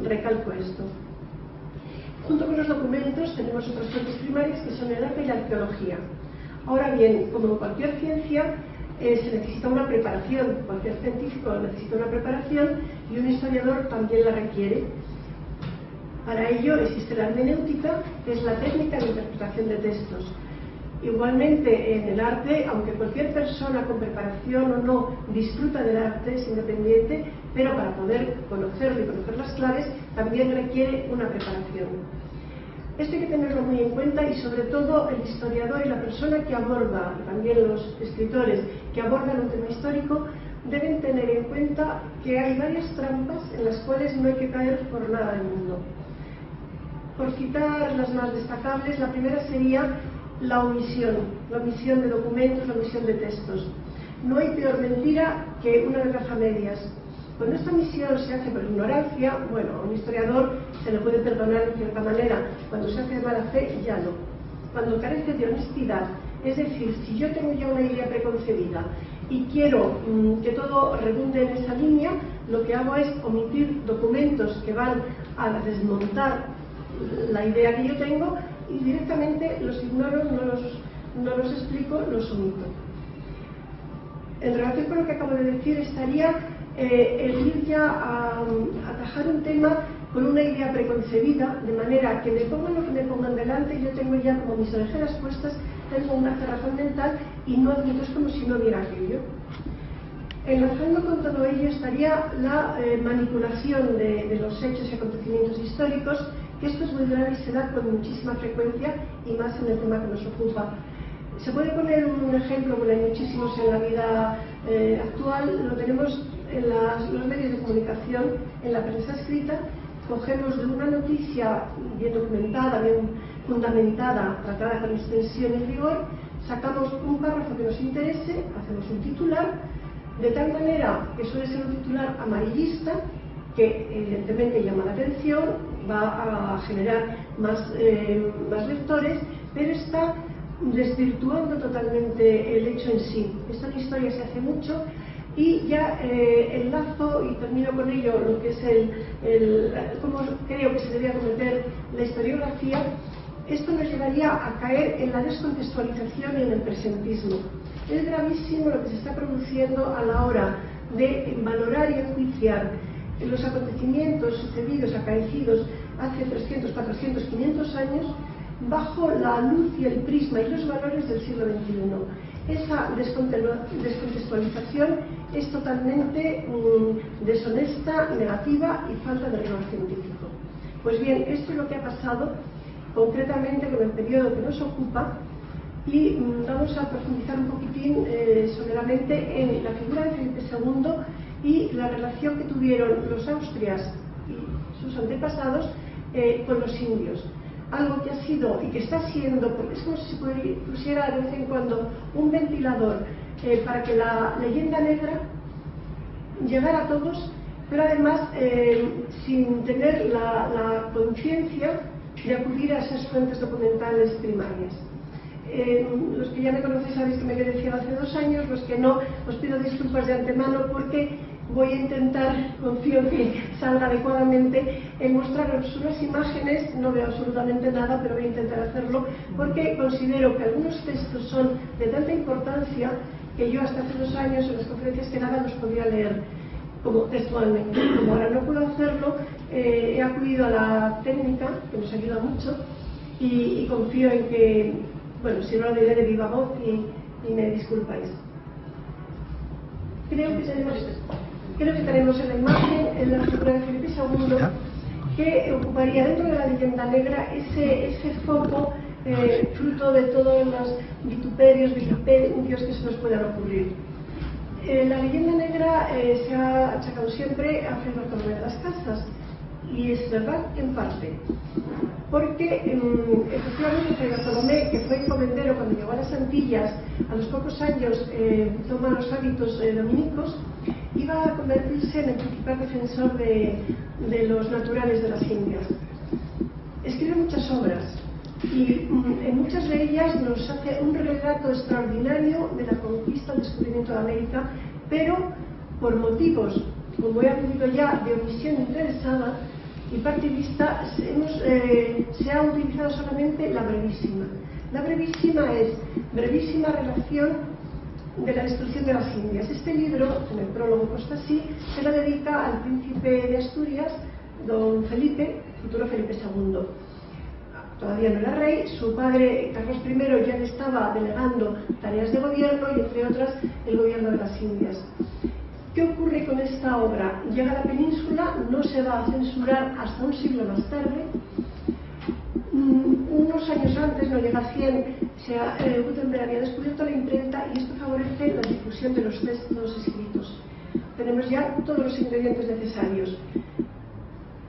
recalco esto. Junto con los documentos tenemos otras fuentes primarias que son el arte y la arqueología. Ahora bien, como en cualquier ciencia, se necesita una preparación. Cualquier científico necesita una preparación y un historiador también la requiere. Para ello existe la hermenéutica, que es la técnica de interpretación de textos. Igualmente en el arte, aunque cualquier persona con preparación o no disfruta del arte, es independiente, pero para poder conocerlo y conocer las claves también requiere una preparación. Esto hay que tenerlo muy en cuenta, y sobre todo el historiador y la persona que aborda, también los escritores que abordan un tema histórico, deben tener en cuenta que hay varias trampas en las cuales no hay que caer por nada del mundo. Por citar las más destacables, la primera sería la omisión de documentos, la omisión de textos. No hay peor mentira que una verdad a medias. Cuando esta omisión se hace por ignorancia, bueno, a un historiador se le puede perdonar de cierta manera. Cuando se hace de mala fe, ya no. Cuando carece de honestidad, es decir, si yo tengo ya una idea preconcebida y quiero que todo redunde en esa línea, lo que hago es omitir documentos que van a desmontar la idea que yo tengo, y directamente los ignoro, no los explico, los omito. En relación con lo que acabo de decir, estaría el ir ya a atajar un tema con una idea preconcebida, de manera que me pongan lo que me pongan delante, yo tengo ya como mis orejeras puestas, tengo una cerrazón mental y no admito, es como si no viera aquello. Enlazando con todo ello estaría la manipulación de los hechos y acontecimientos históricos, que esto es muy grave y se da con muchísima frecuencia y más en el tema que nos ocupa. Se puede poner un ejemplo, bueno, hay muchísimos en la vida actual, lo tenemos en los medios de comunicación, en la prensa escrita. Cogemos de una noticia bien documentada, bien fundamentada, tratada con extensión y rigor, sacamos un párrafo que nos interese, hacemos un titular, de tal manera que suele ser un titular amarillista, que evidentemente llama la atención, va a generar más lectores, pero está desvirtuando totalmente el hecho en sí. Esta es una historia que se hace mucho. Y ya enlazo y termino con ello lo que es cómo creo que se debía cometer la historiografía. Esto nos llevaría a caer en la descontextualización y en el presentismo. Es gravísimo lo que se está produciendo a la hora de valorar y enjuiciar los acontecimientos sucedidos, acaecidos hace 300, 400, 500 años, bajo la luz y el prisma y los valores del siglo XXI. Esa descontextualización es totalmente deshonesta, negativa y falta de rigor científico. Pues bien, esto es lo que ha pasado concretamente con el periodo que nos ocupa y vamos a profundizar un poquitín someramente en la figura de Felipe II y la relación que tuvieron los Austrias y sus antepasados con los indios. Algo que ha sido y que está siendo, porque es como si se pusiera de vez en cuando un ventilador para que la leyenda negra llegara a todos, pero además sin tener la conciencia de acudir a esas fuentes documentales primarias. Los que ya me conocéis sabéis que me quedé ciega hace 2 años, los que no, os pido disculpas de antemano porque voy a intentar, confío que salga adecuadamente, en mostraros unas imágenes, no veo absolutamente nada, pero voy a intentar hacerlo, porque considero que algunos textos son de tanta importancia que yo hasta hace 2 años en las conferencias que daba los podía leer como textualmente. Como ahora no puedo hacerlo, he acudido a la técnica, que nos ayuda mucho, y confío en que, bueno, si no lo diré de viva voz y me disculpáis. Creo que tenemos en la imagen en la figura de Felipe II que ocuparía dentro de la leyenda negra ese foco fruto de todos los vituperios que se nos puedan ocurrir. La leyenda negra se ha achacado siempre a Fray Bartolomé de las Casas y es verdad en parte, porque efectivamente Fray Bartolomé, que fue encomendero cuando llegó a las Antillas, a los pocos años toma los hábitos dominicos, iba a convertirse en el principal defensor de los naturales de las Indias. Escribe muchas obras y en muchas de ellas nos hace un relato extraordinario de la conquista, el descubrimiento de América, pero por motivos, como he aludido ya, de omisión interesada y partidista, se ha utilizado solamente la brevísima. La brevísima es brevísima relación de la destrucción de las Indias. Este libro, en el prólogo consta así, se lo dedica al príncipe de Asturias, don Felipe, futuro Felipe II. Todavía no era rey, su padre Carlos I ya le estaba delegando tareas de gobierno y entre otras el gobierno de las Indias. ¿Qué ocurre con esta obra? Llega a la península, no se va a censurar hasta un siglo más tarde. Unos años antes, no llega a 100, Gutenberg había descubierto la imprenta y esto favorece la difusión de los textos escritos. Tenemos ya todos los ingredientes necesarios.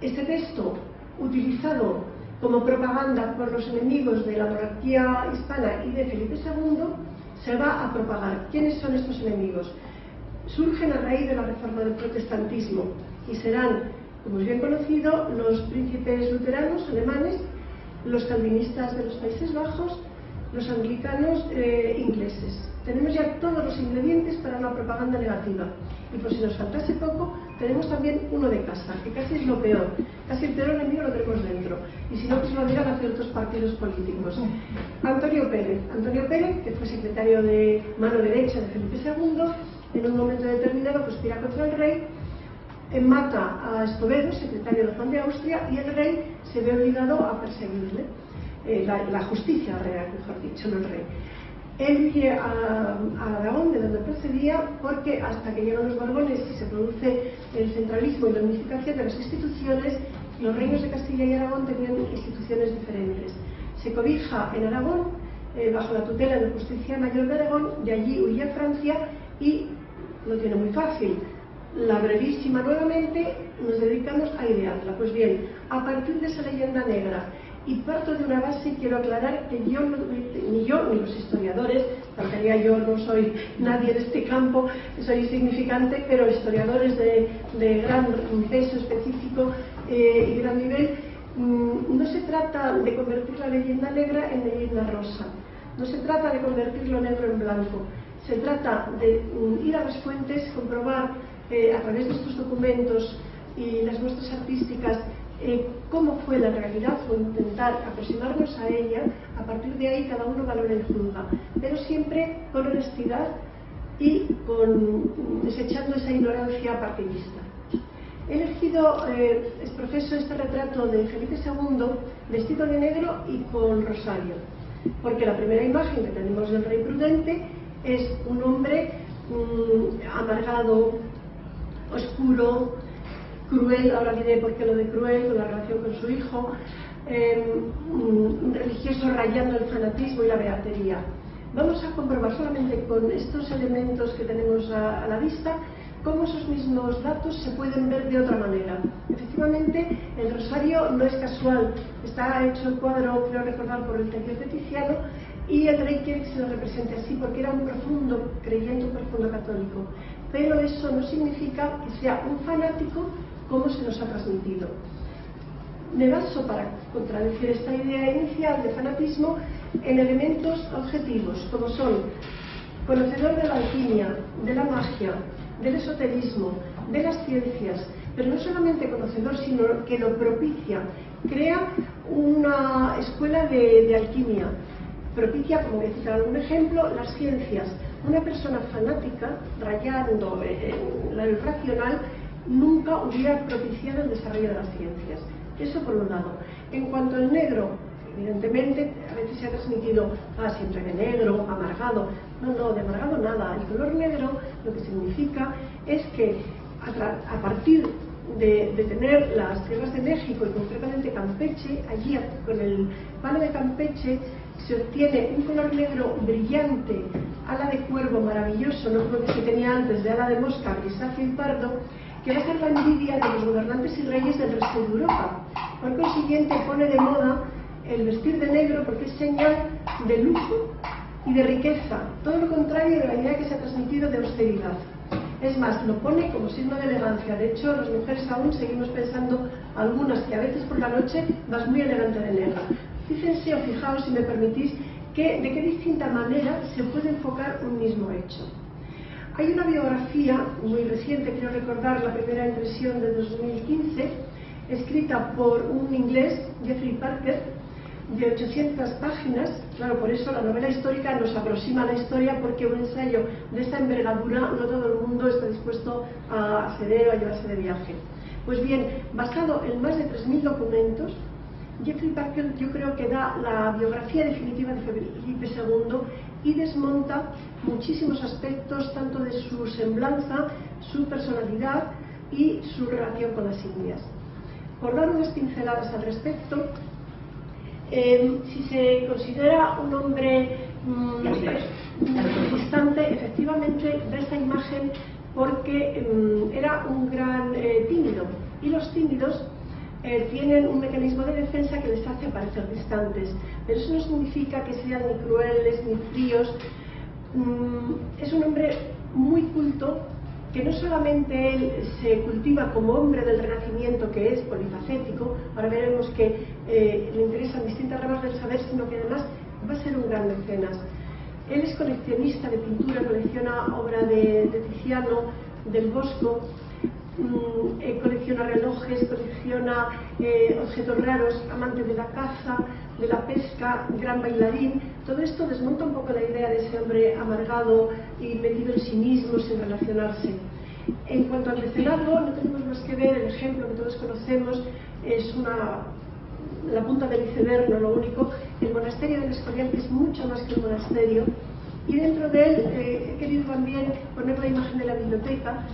Este texto, utilizado como propaganda por los enemigos de la monarquía hispana y de Felipe II, se va a propagar. ¿Quiénes son estos enemigos? Surgen a raíz de la reforma del protestantismo y serán, como es bien conocido, los príncipes luteranos alemanes, los calvinistas de los Países Bajos, los anglicanos ingleses. Tenemos ya todos los ingredientes para una propaganda negativa. Y por si nos faltase poco, tenemos también uno de casa, que casi es lo peor. Casi el peor enemigo lo tenemos dentro. Y si no, pues lo dirán a ciertos partidos políticos. Antonio Pérez, que fue secretario de mano derecha de Felipe II, en un momento determinado conspira contra el rey, mata a Escobedo, secretario de Juan de Austria, y el rey se ve obligado a perseguirle. La justicia real, mejor dicho, no el rey. Él huye a Aragón, de donde procedía, porque hasta que llegan los Borbones y se produce el centralismo y la unificación de las instituciones, los reinos de Castilla y Aragón tenían instituciones diferentes. Se cobija en Aragón, bajo la tutela de la Justicia Mayor de Aragón, de allí huye a Francia y lo tiene muy fácil. La brevísima nuevamente, nos dedicamos a idearla. Pues bien, a partir de esa leyenda negra, y parto de una base, quiero aclarar que ni yo ni los historiadores, faltaría yo, no soy nadie en este campo, soy insignificante, pero historiadores de gran peso específico y gran nivel, no se trata de convertir la leyenda negra en leyenda rosa, no se trata de convertir lo negro en blanco, se trata de ir a las fuentes, comprobar a través de estos documentos y las muestras artísticas cómo fue la realidad o intentar aproximarnos a ella. A partir de ahí cada uno valora y juzga, pero siempre con honestidad y desechando esa ignorancia partidista. He elegido es profeso este retrato de Felipe II vestido de negro y con rosario, porque la primera imagen que tenemos del rey prudente es un hombre amargado, oscuro, cruel. Ahora diré por qué lo de cruel, con la relación con su hijo, religioso rayando el fanatismo y la beatería. Vamos a comprobar solamente con estos elementos que tenemos a la vista cómo esos mismos datos se pueden ver de otra manera. Efectivamente, el rosario no es casual, está hecho el cuadro, creo recordar, por el taller de Tiziano, y el rey quiere que se lo represente así porque era un profundo creyente, un profundo católico. Pero eso no significa que sea un fanático como se nos ha transmitido. Me baso, para contradecir esta idea inicial de fanatismo, en elementos objetivos, como son conocedor de la alquimia, de la magia, del esoterismo, de las ciencias, pero no solamente conocedor, sino que lo propicia, crea una escuela de alquimia, propicia, como voy a citar algún ejemplo, las ciencias. Una persona fanática, rayando el racional, nunca hubiera propiciado el desarrollo de las ciencias. Eso por un lado. En cuanto al negro, evidentemente a veces se ha transmitido siempre de negro, amargado. No, de amargado nada. El color negro lo que significa es que a partir de tener las tierras de México y concretamente Campeche, allí con el palo de Campeche se obtiene un color negro brillante, ala de cuervo maravilloso, no como el que se tenía antes de ala de mosca, grisáceo y pardo, que va a ser la envidia de los gobernantes y reyes del resto de Europa. Por consiguiente, pone de moda el vestir de negro porque es señal de lujo y de riqueza, todo lo contrario de la idea que se ha transmitido de austeridad. Es más, lo pone como signo de elegancia. De hecho, las mujeres aún seguimos pensando, algunas, que a veces por la noche vas muy elegante de negro. Fíjense o fijaos, si me permitís, de qué distinta manera se puede enfocar un mismo hecho. Hay una biografía muy reciente, quiero recordar, la primera impresión de 2015, escrita por un inglés, Jeffrey Parker, de 800 páginas. Claro, por eso la novela histórica nos aproxima a la historia, porque un ensayo de esta envergadura no todo el mundo está dispuesto a acceder o a llevarse de viaje. Pues bien, basado en más de 3.000 documentos, Jeffrey Parker yo creo que da la biografía definitiva de Felipe II y desmonta muchísimos aspectos, tanto de su semblanza, su personalidad y su relación con las Indias. Por dar unas pinceladas al respecto, si se considera un hombre distante, efectivamente da esta imagen porque era un gran tímido, y los tímidos tienen un mecanismo de defensa que les hace parecer distantes, pero eso no significa que sean ni crueles ni fríos. Es un hombre muy culto, que no solamente él se cultiva como hombre del Renacimiento, que es polifacético, ahora veremos que le interesan distintas ramas del saber, sino que además va a ser un gran mecenas. Él es coleccionista de pintura, colecciona obra de Tiziano, del Bosco, colecciona relojes, colecciona objetos raros, amante de la caza, de la pesca, gran bailarín. Todo esto desmonta un poco la idea de ese hombre amargado y metido en sí mismo sin relacionarse. En cuanto al mecenazgo, no tenemos más que ver el ejemplo que todos conocemos, es la punta del iceberg, no lo único. El monasterio del Escorial es mucho más que un monasterio, y dentro de él he querido también poner la imagen de la biblioteca,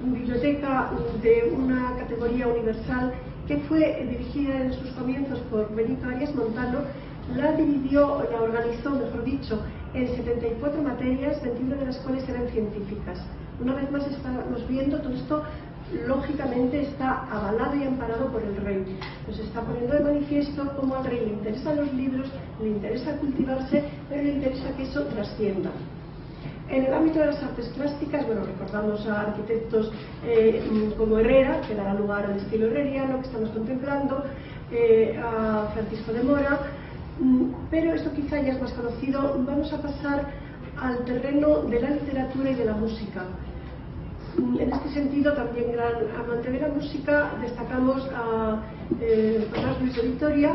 biblioteca de una categoría universal que fue dirigida en sus comienzos por Benito Arias Montano. La organizó, mejor dicho, en 74 materias, 21 de las cuales eran científicas. Una vez más estamos viendo todo esto, lógicamente está avalado y amparado por el rey. Nos está poniendo de manifiesto cómo al rey le interesan los libros, le interesa cultivarse, pero le interesa que eso trascienda. En el ámbito de las artes plásticas, bueno, recordamos a arquitectos como Herrera, que dará lugar al estilo herreriano que estamos contemplando, a Francisco de Mora, pero esto quizá ya es más conocido. Vamos a pasar al terreno de la literatura y de la música. En este sentido, también gran amante de la música, destacamos a Tomás Luis de Vitoria,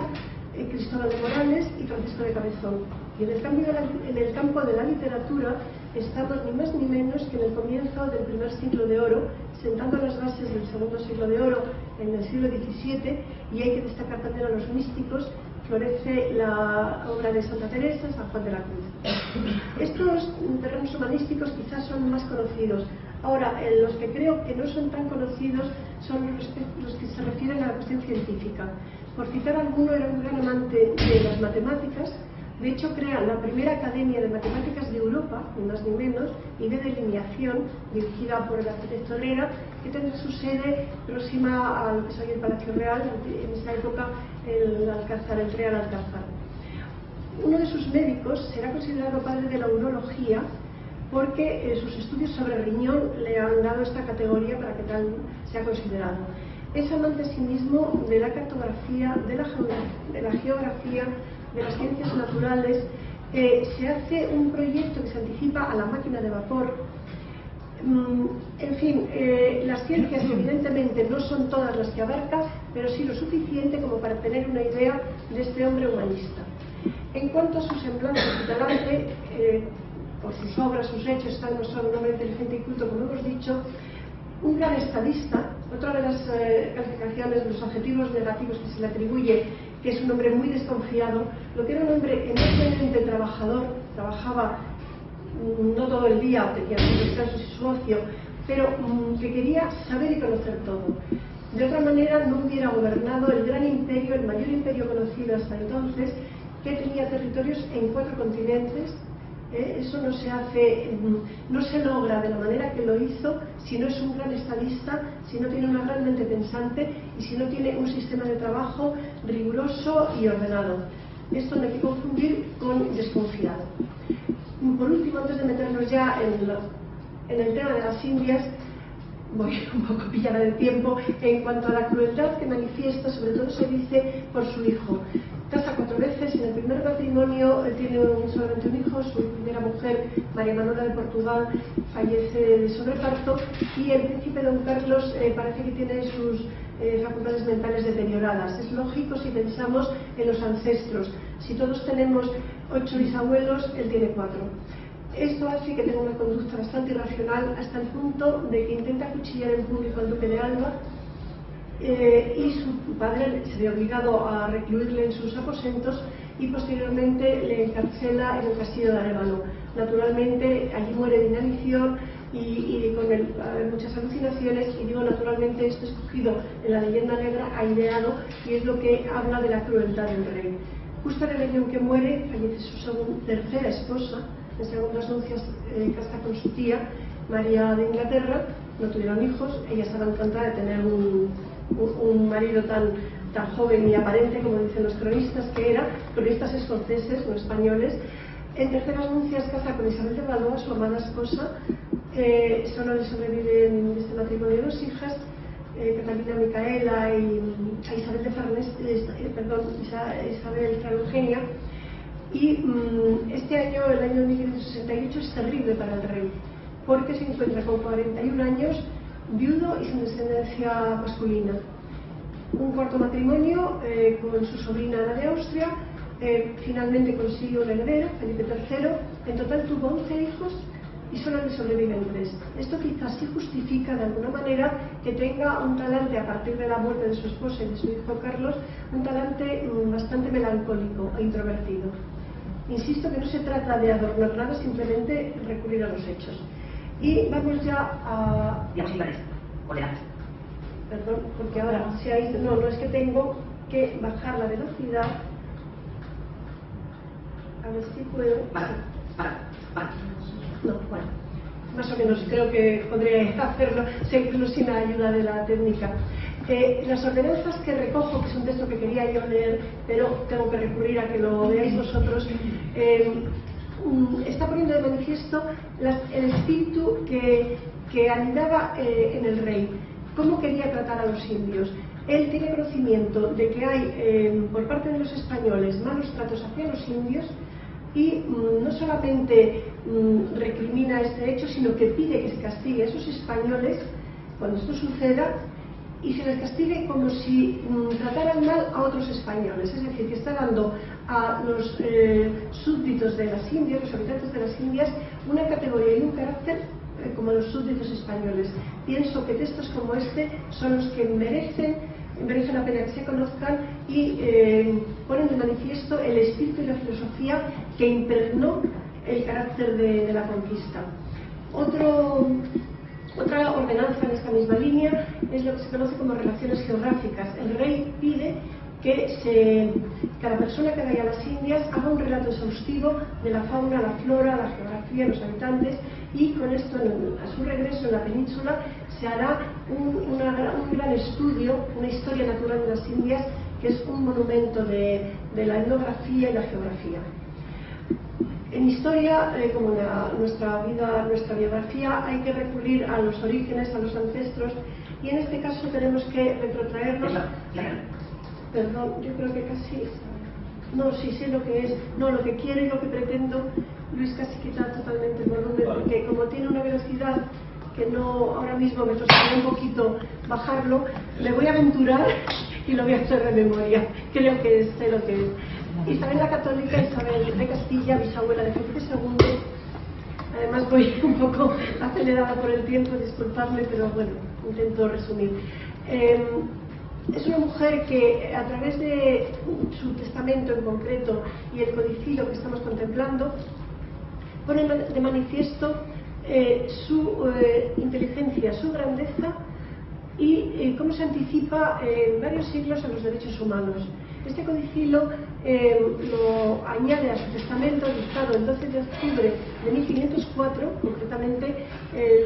Cristóbal de Morales y Francisco de Cabezón. Y en el campo de la literatura estamos ni más ni menos que en el comienzo del primer siglo de oro, sentando las bases del segundo siglo de oro en el siglo XVII, y hay que destacar también a los místicos. Florece la obra de Santa Teresa, San Juan de la Cruz. Estos terrenos humanísticos quizás son más conocidos. Ahora, los que creo que no son tan conocidos son los que se refieren a la cuestión científica. Por citar alguno, era un gran amante de las matemáticas. De hecho, crea la primera academia de matemáticas de Europa, ni más ni menos, y de delineación, dirigida por el arquitecto Herrera, que tendrá su sede próxima a lo que es hoy el Palacio Real, en esa época el Alcázar, el Real Alcázar. Uno de sus médicos será considerado padre de la urología, porque sus estudios sobre riñón le han dado esta categoría para que tal sea considerado. Es amante asimismo de la cartografía, de la geografía, de las ciencias naturales. Se hace un proyecto que se anticipa a la máquina de vapor. En fin, las ciencias evidentemente no son todas las que abarca, pero sí lo suficiente como para tener una idea de este hombre humanista. En cuanto a su semblanza hospitalaria, por sus obras, sus hechos, tal no solo un hombre inteligente y culto, como hemos dicho, un gran estadista. Otra de las calificaciones, los adjetivos negativos que se le atribuye, que es un hombre muy desconfiado, lo que era un hombre enormemente trabajador, trabajaba no todo el día, tenía sus descansos y su ocio, pero que quería saber y conocer todo. De otra manera no hubiera gobernado el gran imperio, el mayor imperio conocido hasta entonces, que tenía territorios en 4 continentes. Eso no se hace, no se logra de la manera que lo hizo si no es un gran estadista, si no tiene una gran mente pensante y si no tiene un sistema de trabajo riguroso y ordenado. Esto no hay que confundir con desconfiado. Por último, antes de meternos ya en el tema de las Indias, voy un poco pillada de tiempo. En cuanto a la crueldad que manifiesta, sobre todo se dice por su hijo. Casa 4 veces, en el primer matrimonio tiene solamente un hijo, su primera mujer, María Manuela de Portugal, fallece de sobreparto, y el príncipe Don Carlos parece que tiene sus facultades mentales deterioradas. Es lógico si pensamos en los ancestros. Si todos tenemos 8 bisabuelos, él tiene 4. Esto hace que tenga una conducta bastante irracional, hasta el punto de que intenta acuchillar en público al duque de Alba, y su padre se ve obligado a recluirle en sus aposentos y posteriormente le encarcela en el castillo de Arévalo. Naturalmente allí muere de inanición y con muchas alucinaciones, y digo naturalmente, esto escogido en la leyenda negra, aireado, y es lo que habla de la crueldad del rey. Justo en el año en que muere, fallece su tercera esposa. En segundas nupcias casa con su tía, María de Inglaterra. No tuvieron hijos, ella estaba encantada de tener un marido tan joven y aparente, como dicen los cronistas que era, cronistas escoceses, no españoles. En terceras nupcias casa con Isabel de Valois, su amada esposa. Solo le sobreviven de este matrimonio 2 hijas, Catalina Micaela y Isabel de Farnés, Isabel Fran Eugenia. Y este año, el año 1568, es terrible para el rey. porque se encuentra con 41 años, viudo y sin descendencia masculina. Un cuarto matrimonio con su sobrina Ana de Austria, finalmente consiguió un heredero, Felipe III, en total tuvo 11 hijos y solo le sobreviven 3. Esto quizás sí justifica de alguna manera que tenga un talante, a partir de la muerte de su esposa y de su hijo Carlos, un talante bastante melancólico e introvertido. Insisto que no se trata de adornar nada, simplemente recurrir a los hechos. Y vamos ya a... Diapositivas, o le das. Perdón, porque ahora se ha ido... No, es que tengo que bajar la velocidad. A ver si puedo... Para. No, bueno, más o menos creo que podría hacerlo seguirlo sin la ayuda de la técnica. Las ordenanzas que recojo, que es un texto que quería yo leer, pero tengo que recurrir a que lo veáis vosotros, está poniendo de manifiesto el espíritu que anidaba en el rey, cómo quería tratar a los indios. Él tiene conocimiento de que hay por parte de los españoles malos tratos hacia los indios y no solamente recrimina este hecho, sino que pide que se castigue a esos españoles cuando esto suceda y se les castigue como si trataran mal a otros españoles, es decir, que está dando a los súbditos de las Indias, los habitantes de las Indias, una categoría y un carácter como los súbditos españoles. Pienso que textos como este son los que merecen la pena que se conozcan y ponen de manifiesto el espíritu y la filosofía que impregnó el carácter de la conquista. Otra ordenanza en esta misma línea es lo que se conoce como relaciones geográficas. El rey pide que cada persona que vaya a las Indias haga un relato exhaustivo de la fauna, la flora, la geografía, los habitantes, y con esto, a su regreso en la península, se hará un gran estudio, una historia natural de las Indias, que es un monumento de la etnografía y la geografía. En historia, como en nuestra vida, nuestra biografía, hay que recurrir a los orígenes, a los ancestros, y en este caso tenemos que retrotraernos... Perdón, yo creo que casi... No, sí sé lo que es. No, lo que quiero y lo que pretendo, Luis casi quita totalmente el volumen, porque como tiene una velocidad que no, ahora mismo me costaría un poquito bajarlo, me voy a aventurar y lo voy a hacer de memoria. Creo que sé lo que es. Isabel la Católica, Isabel de Castilla, bisabuela de Felipe II. Además voy un poco acelerada por el tiempo, disculpadme, pero bueno, intento resumir. Es una mujer que a través de su testamento en concreto y el codicilo que estamos contemplando pone de manifiesto su inteligencia, su grandeza y cómo se anticipa en varios siglos a los derechos humanos. Este codicilo lo añade a su testamento dictado el 12 de octubre de 1504, concretamente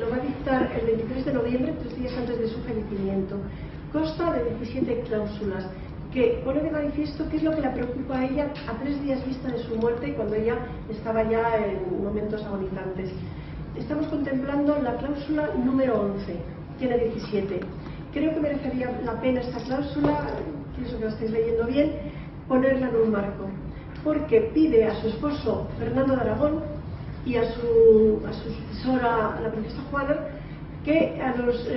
lo va a dictar el 23 de noviembre, 3 días antes de su fallecimiento. Consta de 17 cláusulas que pone de manifiesto qué es lo que la preocupa a ella a 3 días vista de su muerte, cuando ella estaba ya en momentos agonizantes. Estamos contemplando la cláusula número 11, tiene 17. Creo que merecería la pena esta cláusula, pienso que la estáis leyendo bien, ponerla en un marco, porque pide a su esposo Fernando de Aragón y a su sucesora, la princesa Juana, que a los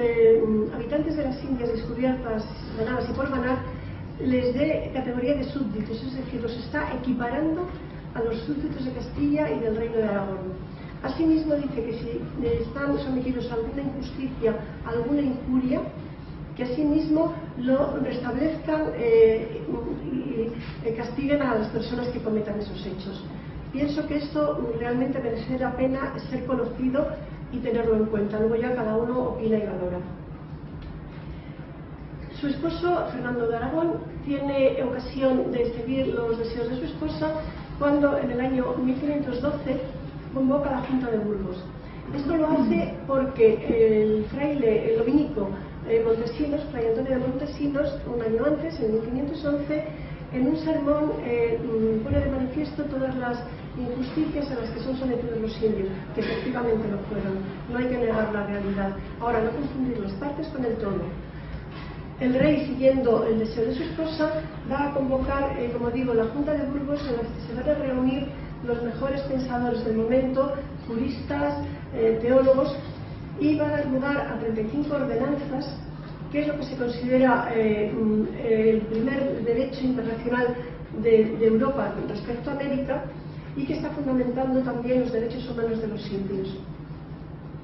habitantes de las Indias descubiertas, ganadas y por ganar, les dé categoría de súbditos, es decir, los está equiparando a los súbditos de Castilla y del Reino de Aragón. Asimismo dice que si están sometidos a alguna injusticia, a alguna injuria, que asimismo lo restablezcan y castiguen a las personas que cometan esos hechos. Pienso que esto realmente merece la pena ser conocido y tenerlo en cuenta. Luego ya cada uno opina y valora. Su esposo, Fernando de Aragón, tiene ocasión de seguir los deseos de su esposa cuando en el año 1512 convoca a la Junta de Burgos. Esto lo hace porque el fraile, el dominico Montesinos, Fray Antonio de Montesinos, un año antes, en 1511, en un sermón pone de manifiesto todas las injusticias a las que son sometidos los indios, que efectivamente lo fueron. No hay que negar la realidad. Ahora, no confundir las partes con el todo. El rey, siguiendo el deseo de su esposa, va a convocar, como digo, la Junta de Burgos, en la que se van a reunir los mejores pensadores del momento, juristas, teólogos, y va a dar lugar a 35 ordenanzas, que es lo que se considera el primer derecho internacional de Europa respecto a América, y que está fundamentando también los derechos humanos de los indios.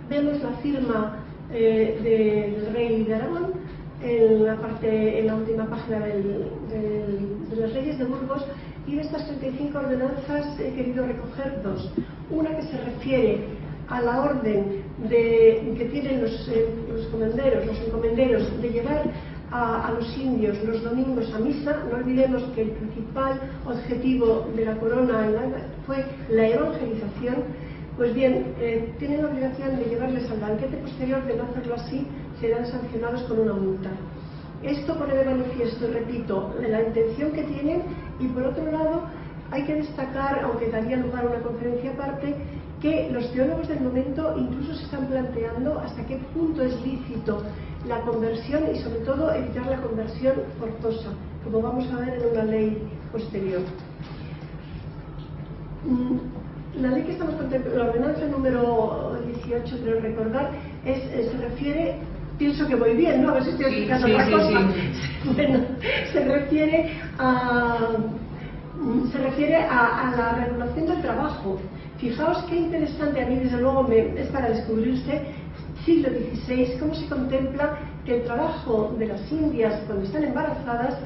Vemos la firma del rey de Aragón en la última página de los Reyes de Burgos, y de estas 35 ordenanzas he querido recoger dos. Una que se refiere a la orden que tienen los encomenderos de llevar a los indios los domingos a misa. No olvidemos que el principal objetivo de la corona fue la evangelización. Pues bien, tienen la obligación de llevarles al banquete posterior. De no hacerlo así, serán sancionados con una multa. Esto pone de manifiesto, repito, la intención que tienen, y por otro lado hay que destacar, aunque daría lugar a una conferencia aparte, que los teólogos del momento incluso se están planteando hasta qué punto es lícito la conversión, y sobre todo evitar la conversión forzosa, como vamos a ver en una ley posterior. La ley que estamos contemplando, la ordenanza número 18, creo recordar, se refiere, pienso que voy bien, ¿no? A ver si estoy explicando otra cosa. Bueno, se refiere a la regulación del trabajo. Fijaos qué interesante, a mí desde luego es para descubrirse, siglo XVI, cómo se contempla que el trabajo de las indias cuando están embarazadas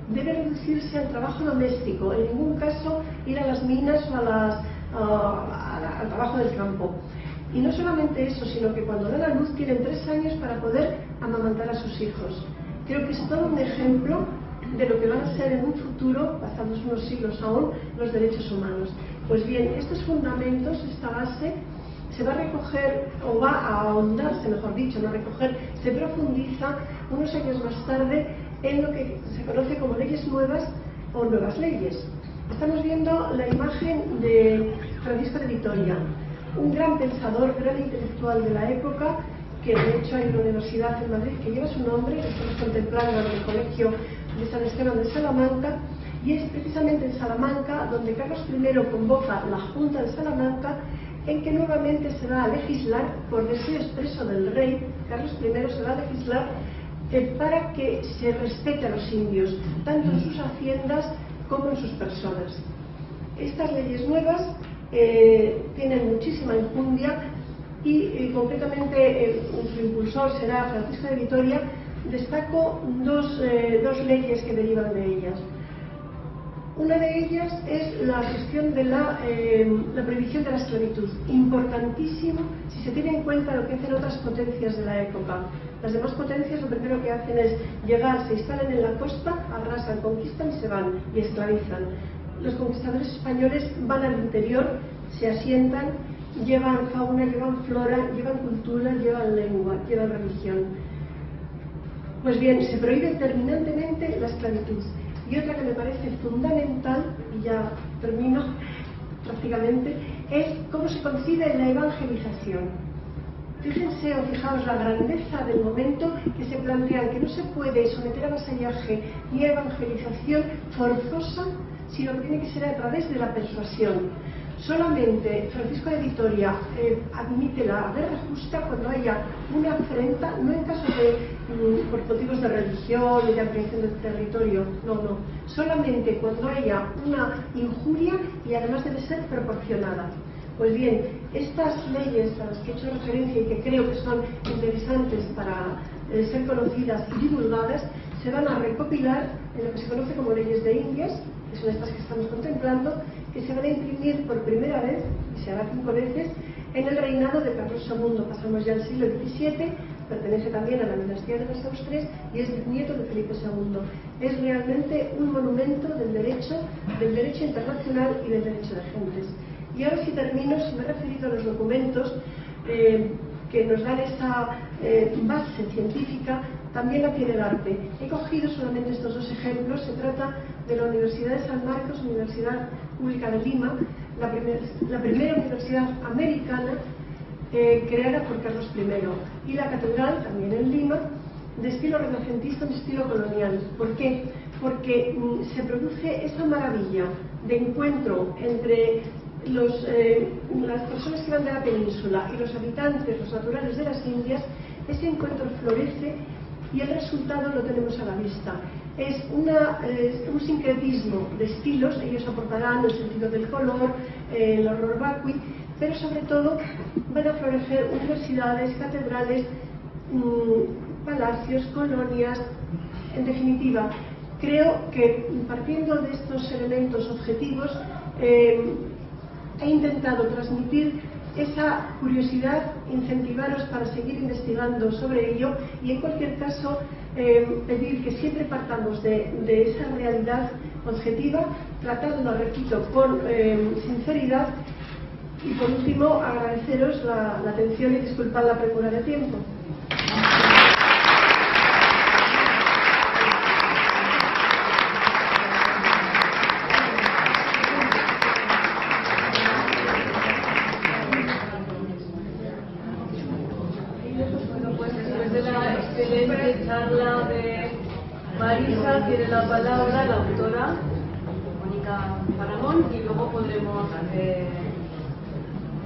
debe reducirse al trabajo doméstico, en ningún caso ir a las minas o al trabajo del campo. Y no solamente eso, sino que cuando dan a luz tienen 3 años para poder amamantar a sus hijos. Creo que es todo un ejemplo de lo que van a ser en un futuro, pasados unos siglos aún, los derechos humanos. Pues bien, estos fundamentos, esta base, se va a recoger, o va a ahondarse, mejor dicho, no recoger, se profundiza unos años más tarde en lo que se conoce como leyes nuevas o nuevas leyes. Estamos viendo la imagen de Francisco de Vitoria, un gran pensador, gran intelectual de la época, que de hecho hay una universidad en Madrid que lleva su nombre, que estamos contemplando en el colegio de San Esteban de Salamanca, y es precisamente en Salamanca donde Carlos I convoca la Junta de Salamanca, en que nuevamente se va a legislar, por deseo expreso del rey. Carlos I se va a legislar para que se respete a los indios, tanto en sus haciendas como en sus personas. Estas leyes nuevas tienen muchísima enjundia, y concretamente su impulsor será Francisco de Vitoria. Destaco dos leyes que derivan de ellas. Una de ellas es la cuestión de la prohibición de la esclavitud, importantísimo si se tiene en cuenta lo que hacen otras potencias de la época. Las demás potencias lo primero que hacen es llegar, se instalan en la costa, arrasan, conquistan y se van, y esclavizan. Los conquistadores españoles van al interior, se asientan, llevan fauna, llevan flora, llevan cultura, llevan lengua, llevan religión. Pues bien, se prohíbe terminantemente la esclavitud. Y otra que me parece fundamental, y ya termino prácticamente, es cómo se concibe la evangelización. Fíjense o fijaos la grandeza del momento, que se plantea que no se puede someter a vasallaje ni a evangelización forzosa, sino que tiene que ser a través de la persuasión. Solamente Francisco de Vitoria admite la guerra justa cuando haya una afrenta, no en caso de por motivos de religión y de ampliación del territorio, no, solamente cuando haya una injuria, y además debe ser proporcionada. Pues bien, estas leyes a las que he hecho referencia y que creo que son interesantes para ser conocidas y divulgadas, se van a recopilar en lo que se conoce como leyes de Indias, que son estas que estamos contemplando, que se van a imprimir por primera vez, y se hará 5 veces, en el reinado de Carlos II. Pasamos ya al siglo XVII, pertenece también a la dinastía de los Austrias y es nieto de Felipe II. Es realmente un monumento del derecho internacional y del derecho de gentes. Y ahora sí termino, si me he referido a los documentos que nos dan esa base científica, también la tiene el arte. He cogido solamente estos 2 ejemplos. Se trata de la Universidad de San Marcos, Universidad Pública de Lima, la primera universidad americana creada por Carlos I, y la catedral, también en Lima, de estilo renacentista, de estilo colonial. ¿Por qué? Porque se produce esa maravilla de encuentro entre las personas que van de la península y los habitantes, los naturales de las Indias, ese encuentro florece y el resultado lo tenemos a la vista. Es un sincretismo de estilos, ellos aportarán el sentido del color, el horror vacui, pero sobre todo van a florecer universidades, catedrales, palacios, colonias. En definitiva, creo que partiendo de estos elementos objetivos he intentado transmitir esa curiosidad, incentivaros para seguir investigando sobre ello y en cualquier caso pedir que siempre partamos de esa realidad objetiva, tratando, repito, con sinceridad y por último agradeceros la atención y disculpad la premura de tiempo. Excelente charla de Marisa, tiene la palabra la autora Mónica Paramón y luego podremos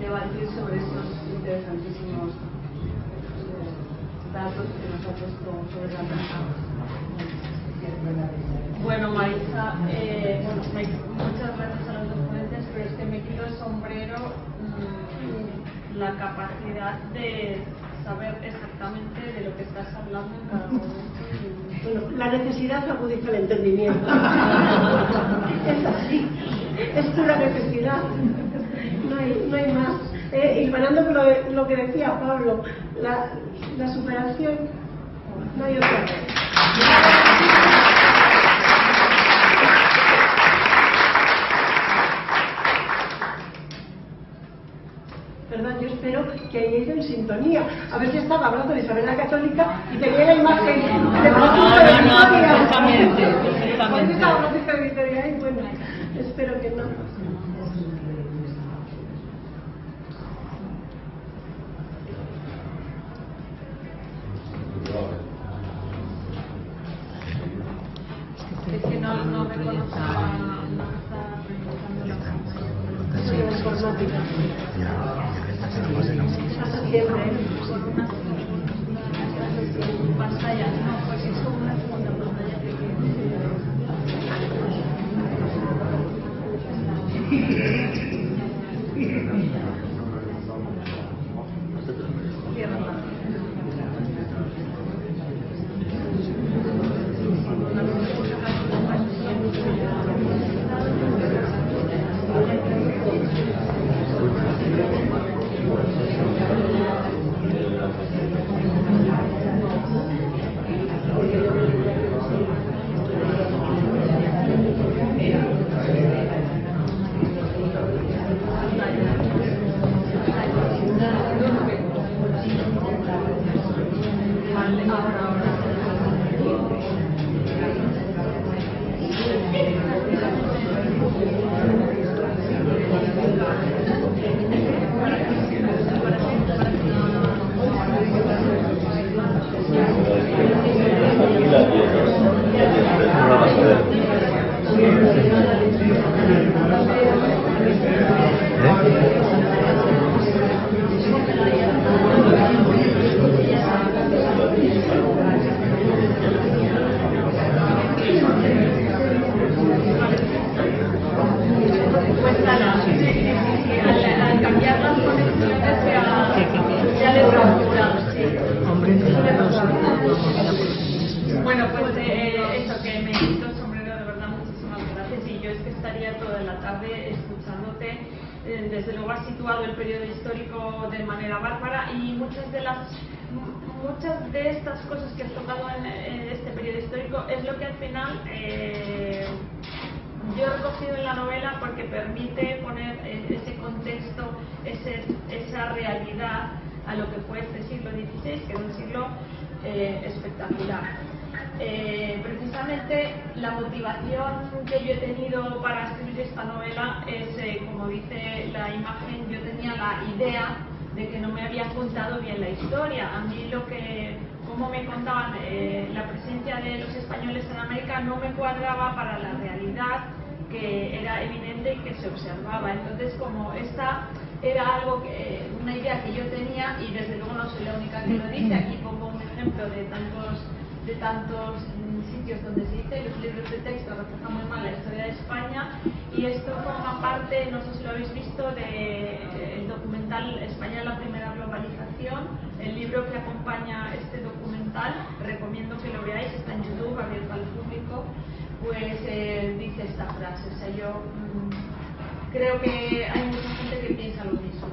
debatir sobre estos interesantísimos datos que nos ha puesto sobre la mesa. Bueno, Marisa, muchas gracias a los dos ponentes, pero es que me quito el sombrero la capacidad de saber exactamente de lo que estás hablando en cada momento. Bueno, la necesidad agudiza el entendimiento. Es así, es pura necesidad. No hay más. Hilvanando con lo que decía Pablo, la superación, no hay otra. Perdón, yo espero que haya ido en sintonía. A ver si estaba hablando de Isabel la Católica y tenía la imagen de Victoria. Exactamente. Estaba hablando de Victoria y bueno, espero que no. Es que no reconozco no está realizando la campaña. Soy informática. Hasta siempre. Pantalla, no, pues es como una segunda pantalla Bueno, pues eso, que me quito el sombrero, de verdad, muchísimas gracias. Y yo es que estaría toda la tarde escuchándote. Desde luego has situado el periodo histórico de manera bárbara y muchas de estas cosas que has tocado en este periodo histórico es lo que al final yo he recogido en la novela, porque permite poner ese contexto, esa realidad a lo que fue este siglo XVI, que era un siglo espectacular. Precisamente la motivación que yo he tenido para escribir esta novela es, como dice la imagen, yo tenía la idea de que no me habían contado bien la historia. A mí como me contaban la presencia de los españoles en América no me cuadraba para la realidad que era evidente y que se observaba. Entonces, como esta era algo una idea que yo tenía, y desde luego no soy la única que lo dice, aquí pongo un ejemplo de tantos sitios donde se dice, los libros de texto reflejan muy mal la historia de España, y esto forma parte, no sé si lo habéis visto, del documental España en la primera globalización, el libro que acompaña este documental. Recomiendo que lo veáis, está en YouTube, abierto al público. Pues dice esta frase, o sea, yo creo que hay mucha gente que piensa lo mismo.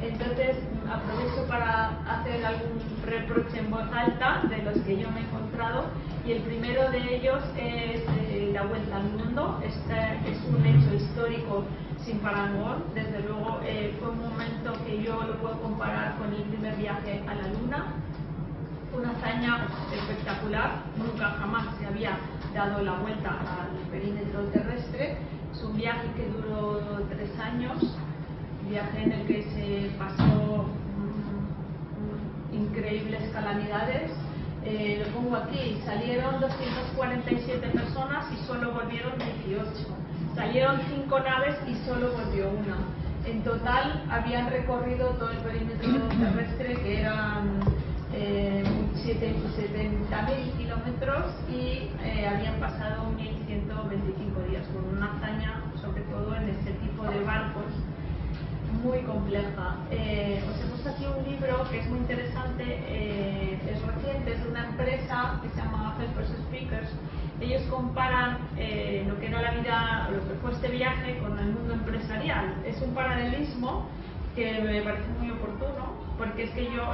Entonces aprovecho para hacer algún reproche en voz alta de los que yo me he encontrado, y el primero de ellos es la vuelta al mundo. Este es un hecho histórico sin parangón. Desde luego fue un momento que yo lo puedo comparar con el primer viaje a la Luna. Una hazaña espectacular, nunca jamás se había dado la vuelta al perímetro terrestre. Es un viaje que duró 3 años, viaje en el que se pasó increíbles calamidades. Lo pongo aquí, salieron 247 personas y solo volvieron 18. Salieron 5 naves y solo volvió una. En total habían recorrido todo el perímetro terrestre, que eran 70.000 kilómetros, y habían pasado 1.125 días, con una hazaña, sobre todo en este tipo de barcos, muy compleja. Os he puesto aquí un libro que es muy interesante, es reciente, es de una empresa que se llama Helpers Speakers. Ellos comparan lo que era la vida, lo que fue este viaje, con el mundo empresarial. Es un paralelismo que me parece muy oportuno, porque es que yo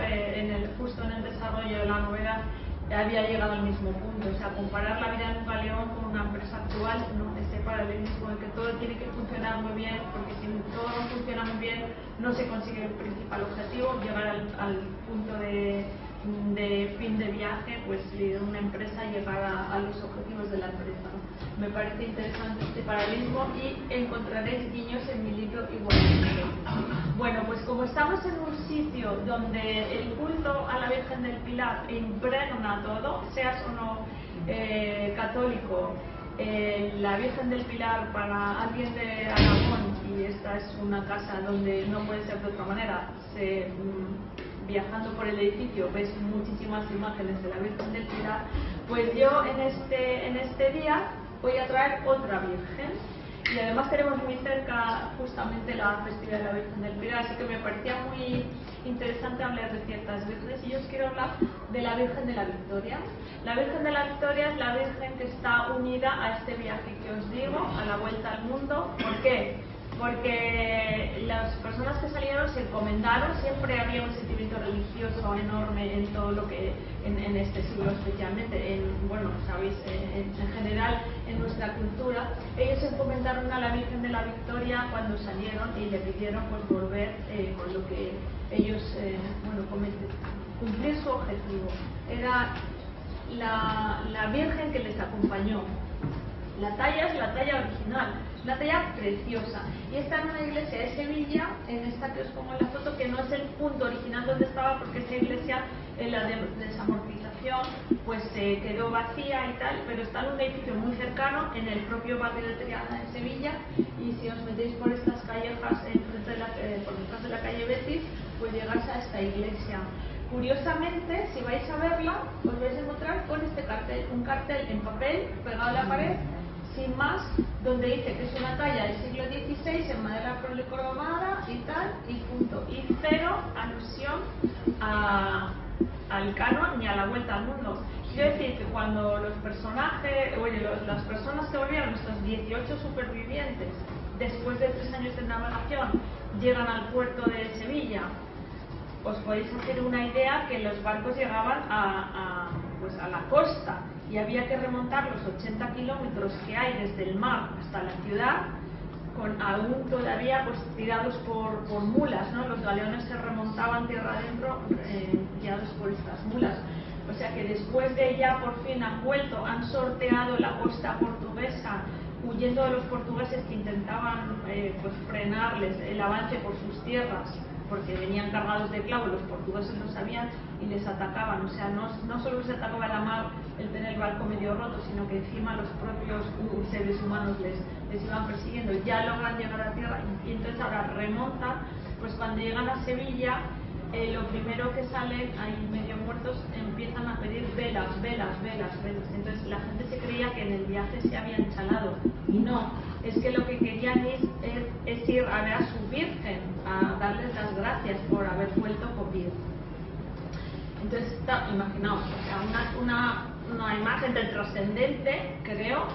justo en el desarrollo de la novela había llegado al mismo punto. O sea, comparar la vida en un galeón con una empresa actual, ¿no? Ese paralelismo en que todo tiene que funcionar muy bien, porque si todo no funciona muy bien no se consigue el principal objetivo, llegar al punto de fin de viaje, pues de una empresa, llegar a los objetivos de la empresa. Me parece interesante este paralelismo, y encontraréis guiños en mi libro igualmente. Bueno, pues como estamos en un sitio donde el culto a la Virgen del Pilar impregna todo, seas o no católico, la Virgen del Pilar para alguien de Aragón, y esta es una casa donde no puede ser de otra manera, viajando por el edificio ves muchísimas imágenes de la Virgen del Pilar. Pues yo en este día voy a traer otra Virgen, y además tenemos muy cerca justamente la festividad de la Virgen del Pilar, así que me parecía muy interesante hablar de ciertas vírgenes, y yo os quiero hablar de la Virgen de la Victoria. La Virgen de la Victoria es la Virgen que está unida a este viaje que os digo, a la vuelta al mundo. ¿Por qué? Porque las personas que salieron se encomendaron, siempre había un sentimiento religioso enorme en todo lo que, en este siglo especialmente, bueno, sabéis, en general en nuestra cultura. Ellos se encomendaron a la Virgen de la Victoria cuando salieron y le pidieron pues volver con lo que ellos, cumplir su objetivo. Era la Virgen que les acompañó. La talla es la talla original, una talla preciosa, y está en una iglesia de Sevilla, en esta que os pongo en la foto, que no es el punto original donde estaba, porque esa iglesia en la desamortización pues se quedó vacía y tal, pero está en un edificio muy cercano, en el propio barrio de Triana en Sevilla, y si os metéis por estas callejas por detrás de la calle Betis, pues llegáis a esta iglesia. Curiosamente, si vais a verla, os vais a encontrar con este cartel, un cartel en papel pegado a la pared, sin más, donde dice que es una talla del siglo XVI en madera policromada y tal, y punto. Y cero alusión al canon ni a la vuelta al mundo. Quiero decir que cuando los personajes, las personas que volvieron, estos 18 supervivientes, después de 3 años de navegación, llegan al puerto de Sevilla, os podéis hacer una idea que los barcos llegaban a la costa, y había que remontar los 80 kilómetros que hay desde el mar hasta la ciudad, aún todavía pues tirados por mulas, ¿no? Los galeones se remontaban tierra adentro guiados por estas mulas. O sea que después de ya por fin han vuelto, han sorteado la costa portuguesa, huyendo de los portugueses que intentaban frenarles el avance por sus tierras, porque venían cargados de clavos, los portugueses lo sabían y les atacaban. O sea, no solo les atacaba la mar el tener el barco medio roto, sino que encima los propios seres humanos les iban persiguiendo. Ya logran llegar a tierra y entonces ahora remontan. Pues cuando llegan a Sevilla, lo primero que salen, ahí medio muertos, empiezan a pedir velas. Entonces la gente se creía que en el viaje se habían chalado, y no, es que lo que querían es ir a ver a su Virgen, a darles las gracias por haber vuelto con vida. Entonces, imaginaos, o sea, una imagen del trascendente, creo,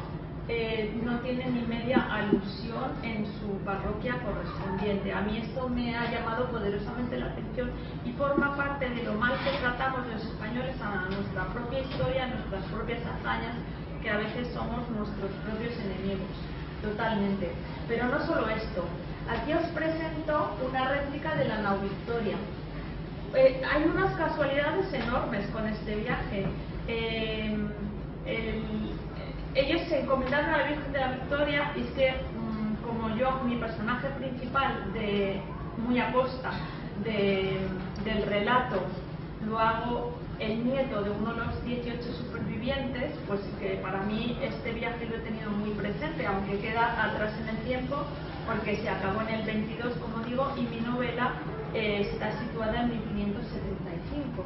no tiene ni media alusión en su parroquia correspondiente. A mí esto me ha llamado poderosamente la atención y forma parte de lo mal que tratamos los españoles a nuestra propia historia, a nuestras propias hazañas, que a veces somos nuestros propios enemigos, totalmente. Pero no solo esto, aquí os presento una réplica de la nao Victoria. Hay unas casualidades enormes con este viaje. Ellos se encomendaron a la Virgen de la Victoria, y es que, como yo, mi personaje principal, muy a costa del relato, lo hago el nieto de uno de los 18 supervivientes, pues que para mí este viaje lo he tenido muy presente, aunque queda atrás en el tiempo, porque se acabó en el 22, como digo, y mi novela está situada en 1575.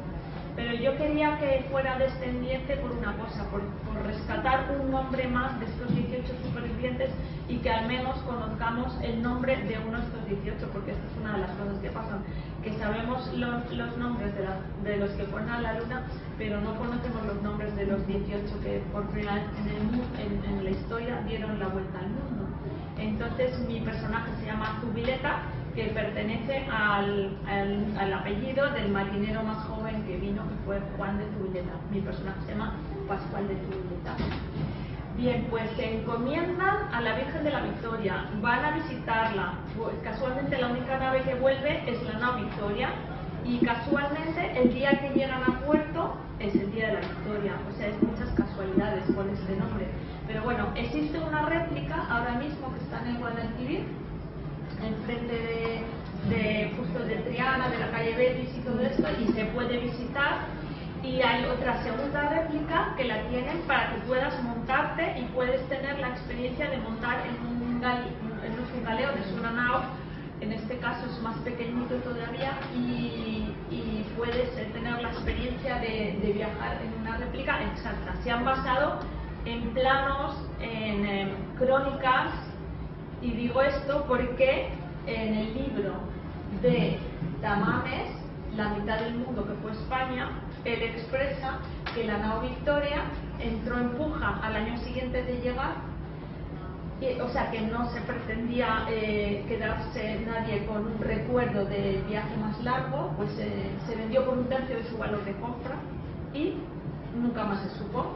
Pero yo quería que fuera descendiente por una cosa, por rescatar un nombre más de estos 18 supervivientes, y que al menos conozcamos el nombre de uno de estos 18, porque esta es una de las cosas que pasan, que sabemos los nombres de los que fueron a la luna, pero no conocemos los nombres de los 18 que por primera vez en la historia dieron la vuelta al mundo. Entonces mi personaje se llama Zubileta, que pertenece al apellido del marinero más joven que vino, que fue Juan de Zubileta. Mi personaje se llama Pascual de Zubileta. Bien, pues se encomiendan a la Virgen de la Victoria, van a visitarla. Pues, casualmente la única nave que vuelve es la nao Victoria, y casualmente el día que llegan a puerto es el día de la Victoria. O sea, es muchas casualidades con este nombre. Pero bueno, existe una réplica ahora mismo que está en el Guadalquivir, enfrente justo de Triana, de la calle Betis y todo esto, y se puede visitar. Y hay otra segunda réplica que la tienen para que puedas montarte y puedes tener la experiencia de montar en un galeo, es una nao, en este caso es más pequeñito todavía, y puedes tener la experiencia de viajar en una réplica exacta. Se han basado en planos, en crónicas. Y digo esto porque en el libro de Tamames, La mitad del mundo que fue España, él expresa que la nao Victoria entró en puja al año siguiente de llegar, o sea que no se pretendía quedarse nadie con un recuerdo del viaje más largo, pues se vendió por un tercio de su valor de compra y nunca más se supo.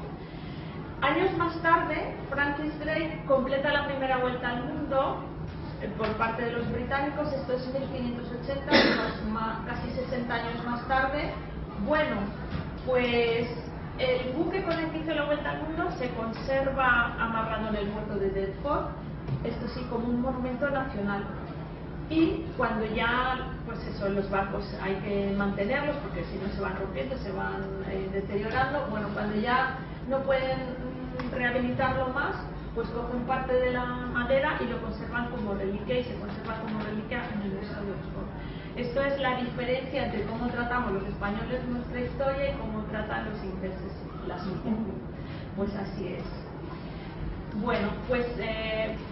Años más tarde, Francis Drake completa la primera vuelta al mundo por parte de los británicos. Esto es 1580, casi 60 años más tarde. Bueno, pues el buque con el que hizo la vuelta al mundo se conserva amarrado en el puerto de Deptford, esto sí, como un monumento nacional. Y cuando ya, pues eso, los barcos hay que mantenerlos porque si no se van rompiendo, se van deteriorando. Bueno, cuando ya no pueden rehabilitarlo más, pues cogen parte de la madera y lo conservan como reliquia, y se conserva como reliquia en el Museo de Oxford. Esto es la diferencia entre cómo tratamos los españoles nuestra historia y cómo tratan los ingleses la suya. Pues así es. Bueno, pues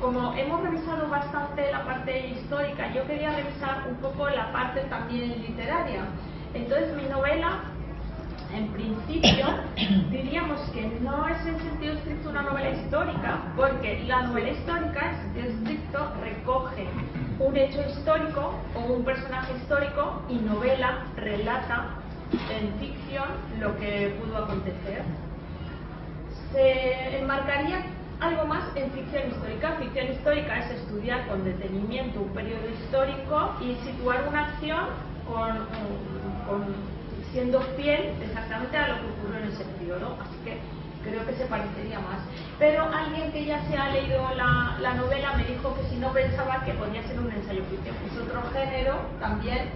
como hemos revisado bastante la parte histórica, yo quería revisar un poco la parte también literaria. Entonces mi novela, en principio, diríamos que no es en sentido estricto una novela histórica, porque la novela histórica, en sentido estricto, recoge un hecho histórico o un personaje histórico y novela, relata en ficción lo que pudo acontecer. Se enmarcaría algo más en ficción histórica. Ficción histórica es estudiar con detenimiento un periodo histórico y situar una acción siendo fiel exactamente a lo que ocurrió en ese periodo, así que creo que se parecería más. Pero alguien que ya se ha leído la novela me dijo que si no, pensaba que podía ser un ensayo ficción, es otro género también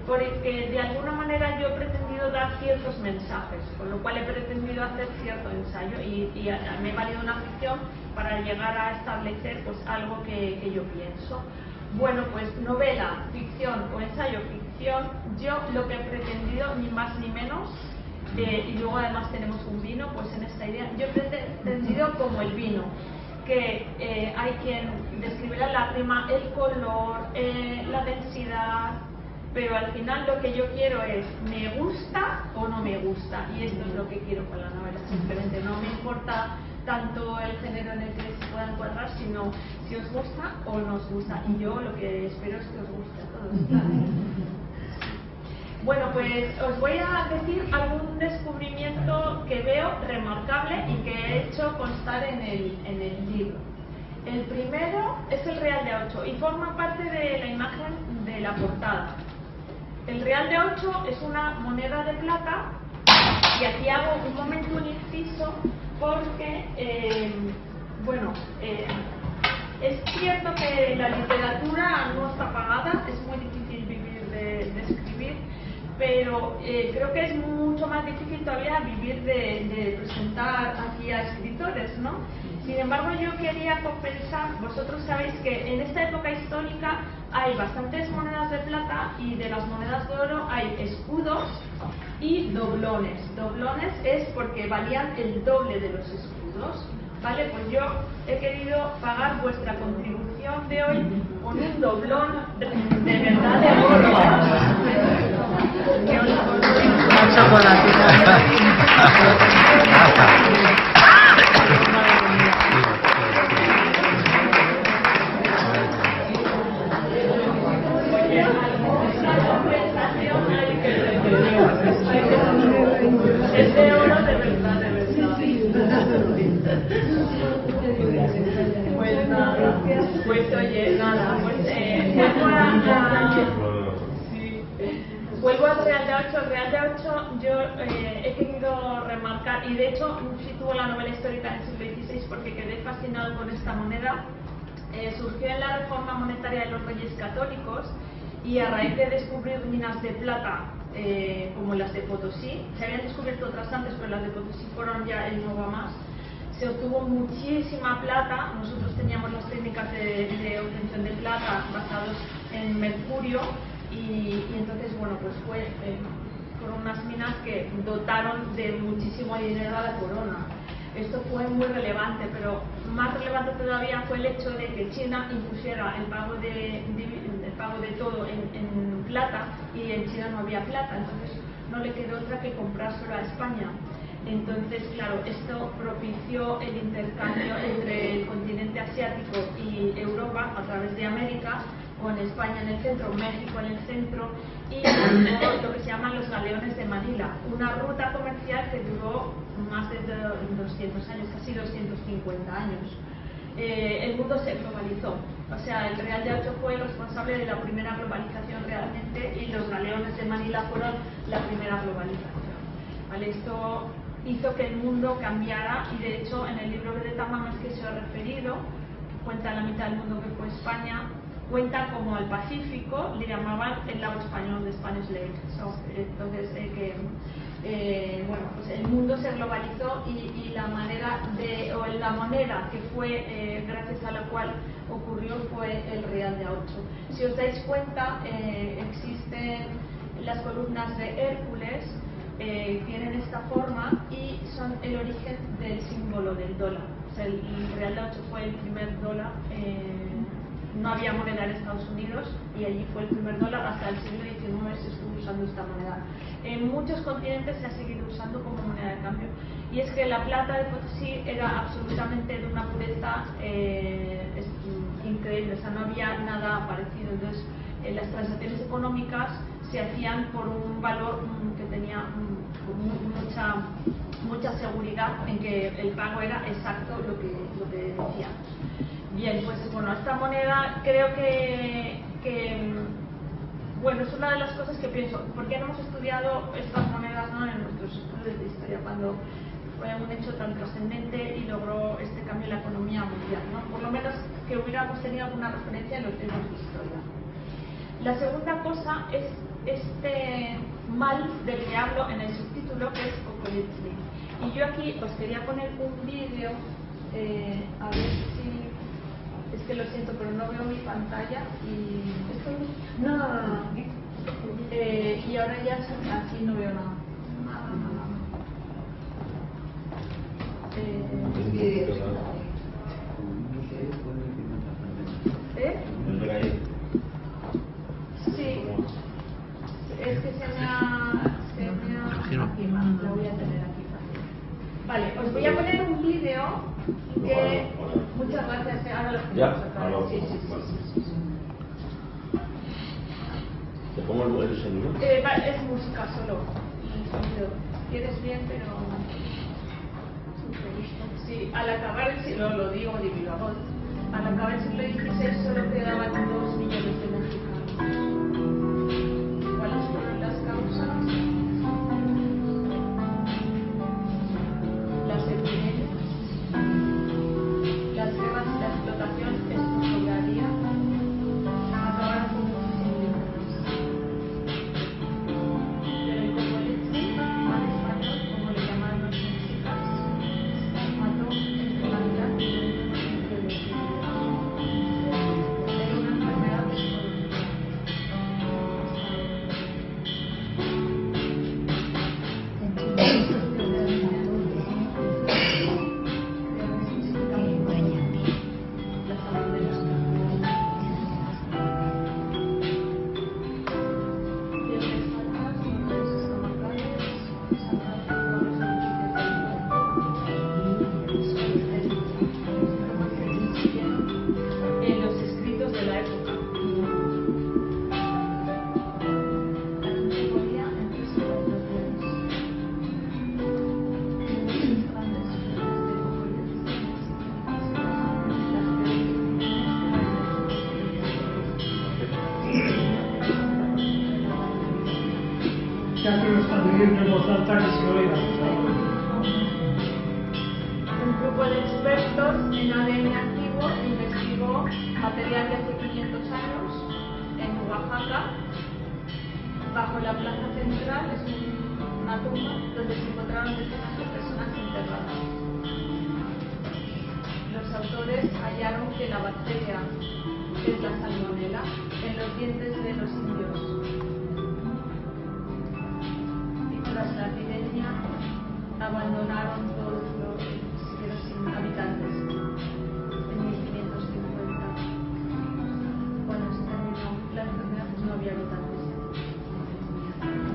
porque de alguna manera yo he pretendido dar ciertos mensajes, con lo cual he pretendido hacer cierto ensayo y me he valido una ficción para llegar a establecer pues algo que yo pienso. Bueno, pues novela, ficción o ensayo ficción, yo lo que he pretendido, ni más ni menos, y luego además tenemos un vino, pues en esta idea, yo he pretendido como el vino, que hay quien describe la lágrima, el color, la densidad, pero al final lo que yo quiero es, ¿me gusta o no me gusta? Y esto es lo que quiero con la novela, simplemente no me importa tanto el género en el que se pueda encuadrar, sino si os gusta o no os gusta. Y yo lo que espero es que os guste a todos. Bueno, pues os voy a decir algún descubrimiento que veo remarcable y que he hecho constar en el libro. El primero es el Real de 8 y forma parte de la imagen de la portada. El Real de 8 es una moneda de plata, y aquí hago un momento un inciso porque, es cierto que la literatura no está pagada, es muy difícil vivir de escribir, pero creo que es mucho más difícil todavía vivir de presentar aquí a escritores, ¿no? Sin embargo, yo quería compensar, vosotros sabéis que en esta época histórica hay bastantes monedas de plata y de las monedas de oro hay escudos y doblones. Doblones es porque valían el doble de los escudos, ¿vale? Pues yo he querido pagar vuestra contribución de hoy con un doblón de verdad de oro. Es de oro de verdad, de verdad. Pues nada, pues oye, nada, vuelvo al Real de 8. El Real de 8 yo he querido remarcar, y de hecho sitúo la novela histórica en el siglo XVI porque quedé fascinado con esta moneda. Surgió en la reforma monetaria de los reyes católicos y a raíz de descubrir minas de plata como las de Potosí, se habían descubierto otras antes, pero las de Potosí fueron ya el nuevo más. Se obtuvo muchísima plata. Nosotros teníamos las técnicas de obtención de plata basados en mercurio y entonces, bueno, pues fueron unas minas que dotaron de muchísimo dinero a la corona. Esto fue muy relevante, pero más relevante todavía fue el hecho de que China impusiera el pago de todo en plata, y en China no había plata, entonces no le quedó otra que comprárselo a España. Entonces, claro, esto propició el intercambio entre el continente asiático y Europa a través de América, con España en el centro, México en el centro, y lo que se llaman los galeones de Manila, una ruta comercial que duró más de 200 años, casi 250 años. El mundo se globalizó, o sea, el Real de 8 fue el responsable de la primera globalización realmente, y los galeones de Manila fueron la primera globalización, ¿vale? Esto hizo que el mundo cambiara, y de hecho en el libro de Tamames que se ha referido, que cuenta la mitad del mundo que fue España, cuenta como al Pacífico le llamaban el lago español, de Spanish Lake. Entonces, pues el mundo se globalizó, y la manera o la moneda que fue gracias a la cual ocurrió fue el Real de 8. Si os dais cuenta, existen las columnas de Hércules, tienen esta forma y son el origen del símbolo del dólar. O sea, el Real de 8 fue el primer dólar. No había moneda en Estados Unidos y allí fue el primer dólar. Hasta el siglo XIX se estuvo usando esta moneda. En muchos continentes se ha seguido usando como moneda de cambio, y es que la plata de Potosí era absolutamente de una pureza increíble, o sea, no había nada parecido. Entonces, las transacciones económicas se hacían por un valor que tenía mucha seguridad en que el pago era exacto lo que decía. Bien, pues bueno, esta moneda creo que es una de las cosas que pienso, ¿por qué no hemos estudiado estas monedas, ¿no?, en nuestros estudios de historia, cuando fue un hecho tan trascendente y logró este cambio en la economía mundial, ¿no? Por lo menos que hubiéramos tenido alguna referencia en los libros de historia. La segunda cosa es este mal del que hablo en el subtítulo, que es Cocolizli. Y yo aquí os quería poner un vídeo, a ver si... Es que lo siento, pero no veo mi pantalla y... No. Y ahora ya aquí no veo nada. Sí, es que se me ha aquí, lo voy a tener aquí fácil. Vale, os voy a poner un vídeo que muchas gracias, ahora lo tenemos. Sí. ¿Te pongo el sonido? Es música solo, el sonido. Quieres bien, pero sí, al acabar el siglo, lo digo de viva voz, al acabar el siglo XVI solo quedaban 2 millones de mexicanos. ¿Cuáles fueron las causas? Las epidemias, las guerras y la explotación especularia acabaron con muchísimos millones. Pero el Cocolizli, mal español, como le llamaron los mexicas, mató entre la mitad y el siglo. Era una enfermedad desconocida. En los escritos de la época. La gente moría en 3 situaciones. Muchos grandes Ya que lo están leyendo en voz alta, que se oiga. Un grupo de expertos en ADN antiguo investigó material de hace 500 años en Oaxaca, bajo la plaza central, es una tumba donde se encontraron decenas de personas enterradas. Los autores hallaron que la bacteria es la salmonela en los dientes de los indios. Y tras la epidemia abandonaron todos los sin habitantes en 1550. Cuando se terminó la enfermedad, pues no había habitantes.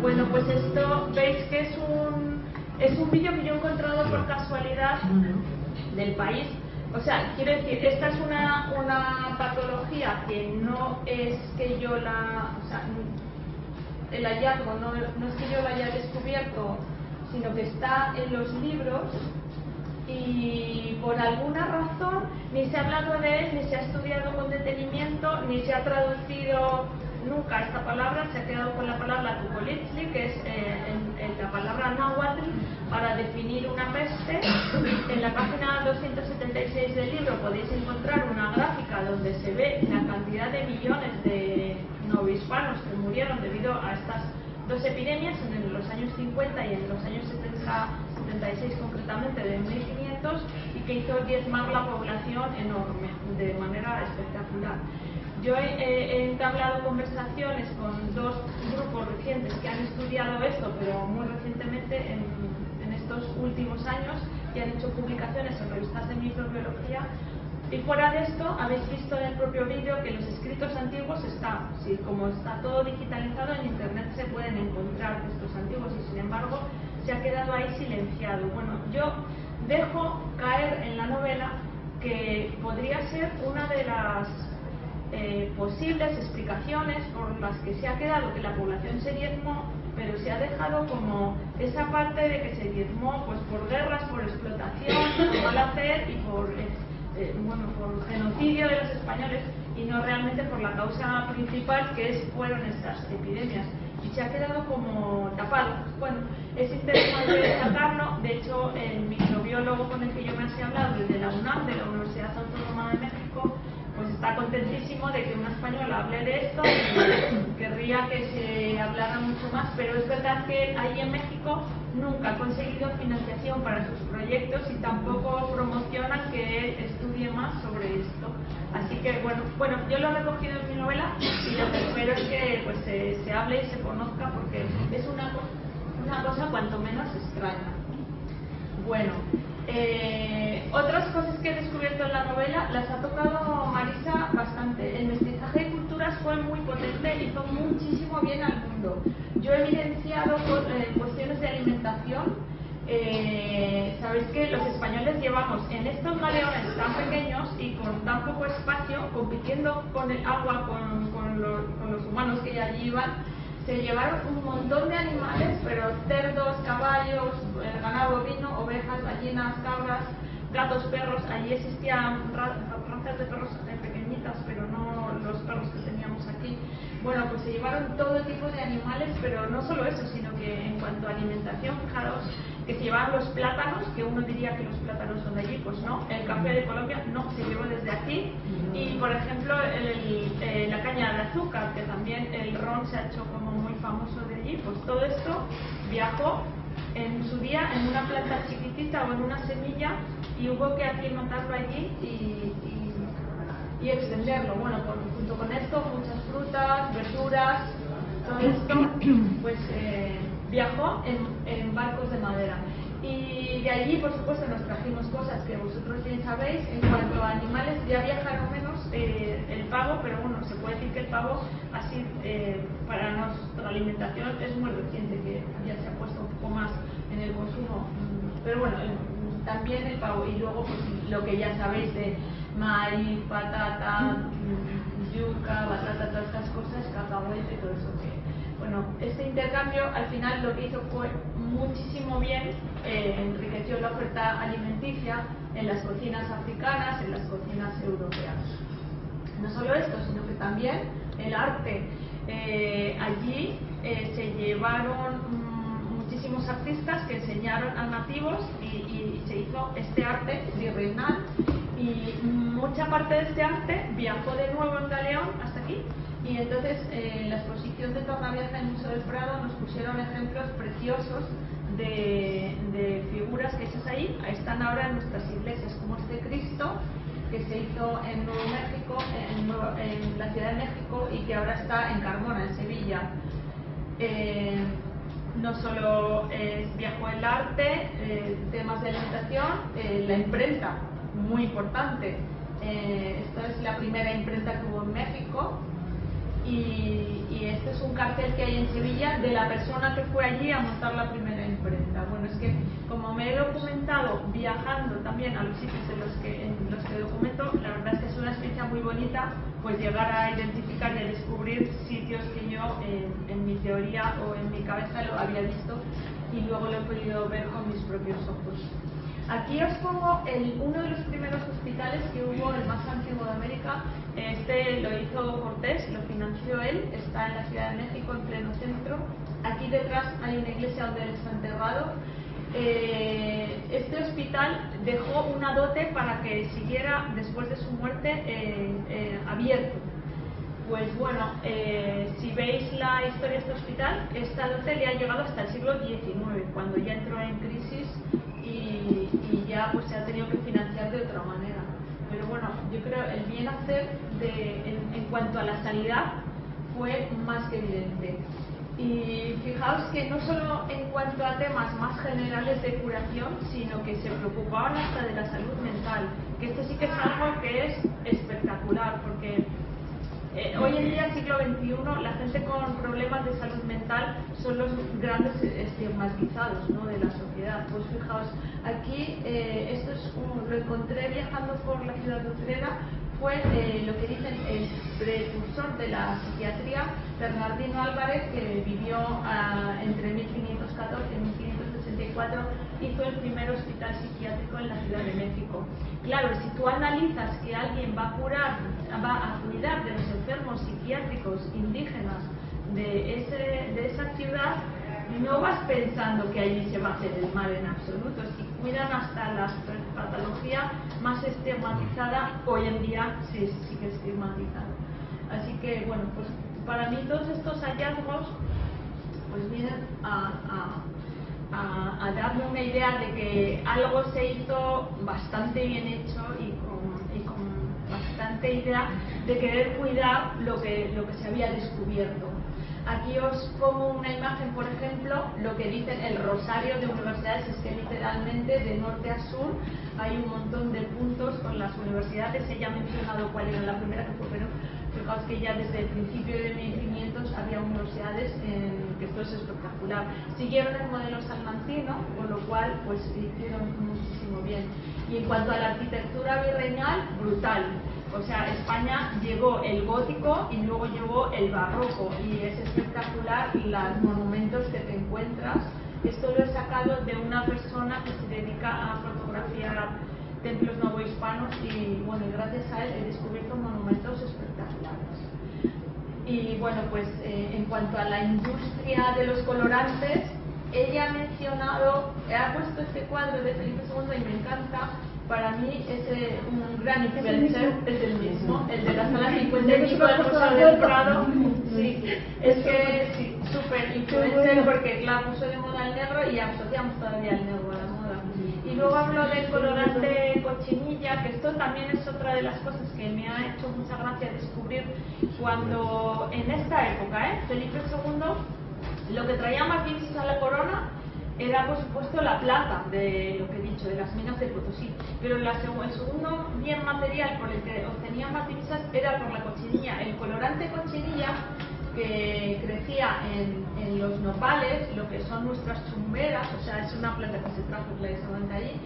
Bueno, pues esto veis que es un vídeo que yo he encontrado por casualidad del país. O sea, quiero decir, esta es una patología que no es que yo o sea, el hallazgo no es que yo la haya descubierto, sino que está en los libros y por alguna razón ni se ha hablado de él, ni se ha estudiado con detenimiento, ni se ha traducido nunca esta palabra. Se ha quedado con la palabra Cocolizli, que es la palabra náhuatl para definir una peste. En la página 276 del libro podéis encontrar una gráfica donde se ve la cantidad de millones de novohispanos que murieron debido a estas 2 epidemias en los años 50 y en los años 76 concretamente de 1500, y que hizo diezmar la población enorme, de manera espectacular. Yo he entablado conversaciones con 2 grupos recientes que han estudiado esto, pero muy recientemente en estos últimos años, y han hecho publicaciones en revistas de microbiología. Y fuera de esto, habéis visto en el propio vídeo que los escritos antiguos como está todo digitalizado, en internet se pueden encontrar textos antiguos, y sin embargo se ha quedado ahí silenciado. Bueno, yo dejo caer en la novela que podría ser una de las posibles explicaciones por las que se ha quedado que la población se diezmó, pero se ha dejado como esa parte de que se diezmó pues por guerras, por explotación, por mal hacer y por genocidio de los españoles, y no realmente por la causa principal, que fueron estas epidemias, y se ha quedado como tapado. Bueno, es interesante sacarlo. De hecho, el microbiólogo con el que yo me he hablado, desde la UNAM, de la Universidad Autónoma de México, pues está contentísimo de que una española hable de esto y querría que se hablara mucho más, pero es verdad que ahí en México nunca ha conseguido financiación para sus proyectos y tampoco promocionan que él estudie más sobre esto. Así que bueno, yo lo he recogido en mi novela y lo que espero es que pues, se hable y se conozca, porque es una cosa cuanto menos extraña. Bueno, otras cosas que he descubierto en la novela las ha tocado Marisa bastante. El mestizaje de culturas fue muy potente, hizo muchísimo bien al mundo. Yo he evidenciado cuestiones de alimentación. Sabéis que los españoles llevamos en estos galeones tan pequeños y con tan poco espacio, compitiendo con el agua, con los humanos que ya allí iban, se llevaron un montón de animales, pero cerdos, caballos, ganado bovino, ovejas, gallinas, cabras, gatos, perros. Allí existían razas de perros pequeñitas, pero no los perros que teníamos aquí. Bueno, pues se llevaron todo tipo de animales, pero no solo eso, sino que en cuanto a alimentación, fijaros que se llevaban los plátanos, que uno diría que los plátanos son de allí, pues no. El café de Colombia no, se llevó desde aquí. Y por ejemplo la caña de azúcar, que también el ron se ha hecho como muy famoso de allí, pues todo esto viajó en su día en una planta chiquitita o en una semilla, y hubo que aclimatarlo allí y extenderlo. Bueno, junto con esto muchas frutas, verduras, todo esto pues viajó en barcos de madera. Y de allí, por supuesto, nos trajimos cosas que vosotros bien sabéis. En cuanto a animales, ya viajaron menos el pavo, pero bueno, se puede decir que el pavo, así para nuestra alimentación, es muy reciente, que ya se ha puesto un poco más en el consumo. Pero bueno, también el pavo. Y luego, pues lo que ya sabéis de maíz, patata, yuca, batata, todas estas cosas, cacahuete, todo eso que... Bueno, este intercambio al final lo que hizo fue muchísimo bien, enriqueció la oferta alimenticia en las cocinas africanas, en las cocinas europeas. No solo esto, sino que también el arte. Allí se llevaron muchísimos artistas que enseñaron a nativos y se hizo este arte virreinal, y mucha parte de este arte viajó de nuevo en galeón hasta aquí. Y entonces en la exposición de Torrevieja en el Museo del Prado nos pusieron ejemplos preciosos de figuras hechas ahí. Están ahora en nuestras iglesias, como este Cristo que se hizo en Nuevo México, en la Ciudad de México, y que ahora está en Carmona, en Sevilla. No solo viajó el arte, temas de alimentación, la imprenta, muy importante. Esta es la primera imprenta que hubo en México. Y este es un cartel que hay en Sevilla de la persona que fue allí a montar la primera imprenta. Bueno, es que como me he documentado viajando también a los sitios en los que documento, la verdad es que es una experiencia muy bonita, pues llegar a identificar y a descubrir sitios que yo en mi teoría o en mi cabeza lo había visto y luego lo he podido ver con mis propios ojos. Aquí os pongo uno de los primeros hospitales que hubo, el más antiguo de América. Este lo hizo Cortés, lo financió él, está en la Ciudad de México, en pleno centro. Aquí detrás hay una iglesia donde él está enterrado. Este hospital dejó una dote para que siguiera después de su muerte abierto. Pues bueno, si veis la historia de este hospital, esta dote le ha llegado hasta el siglo XIX, cuando ya entró en crisis y ya pues se ha tenido que financiar de otra manera. Pero bueno, yo creo el bien hacer en cuanto a la sanidad fue más que evidente. Y fijaos que no solo en cuanto a temas más generales de curación, sino que se preocupaban hasta de la salud mental, que esto sí que es algo que es espectacular, porque hoy en día, siglo XXI, la gente con problemas de salud mental son los grandes estigmatizados, ¿no?, de la sociedad. Pues fijaos, aquí esto lo encontré viajando por la ciudad de Utrera. Fue lo que dicen el precursor de la psiquiatría, Bernardino Álvarez, que vivió entre 1514 y 1564, hizo el primer hospital psiquiátrico en la Ciudad de México. Claro, si tú analizas que alguien va a cuidar de los enfermos psiquiátricos indígenas de esa ciudad, no vas pensando que allí se va a hacer el mal en absoluto. Si cuidan hasta la patología más estigmatizada, hoy en día sí que estigmatizada. Así que bueno, pues para mí todos estos hallazgos pues vienen a darme una idea de que algo se hizo bastante bien hecho y con bastante idea de querer cuidar lo que se había descubierto. Aquí os pongo una imagen, por ejemplo, lo que dicen el rosario de universidades, es que literalmente de norte a sur hay un montón de puntos con las universidades. Ella ha mencionado cuál era la primera que fue, pero fijaos que ya desde el principio de 1500 había universidades que esto es espectacular. Siguieron el modelo salmantino, con lo cual pues hicieron muchísimo bien. Y en cuanto a la arquitectura virreinal, brutal. O sea, España llegó el gótico y luego llegó el barroco, y es espectacular los monumentos que te encuentras. Esto lo he sacado de una persona que se dedica a fotografiar templos novohispanos y bueno, gracias a él he descubierto monumentos espectaculares. Y bueno, pues en cuanto a la industria de los colorantes, ella ha mencionado, ha puesto este cuadro de Felipe II y me encanta. Para mí es un gran influencer, es el mismo, el de la sala 55 del Museo del Prado. Sí, es que sí, súper influencer porque claro, puso de moda el negro y asociamos todavía el negro a la moda. Y luego hablo del colorante cochinilla, que esto también es otra de las cosas que me ha hecho mucha gracia descubrir cuando en esta época, Felipe II, lo que traía más divisas a la corona era por supuesto la plata, de lo que he dicho, de las minas de Potosí, pero el segundo bien material por el que obtenía más divisas era por la cochinilla. El colorante cochinilla, que crecía en los nopales, lo que son nuestras chumberas, o sea, es una planta que se trajo precisamente allí.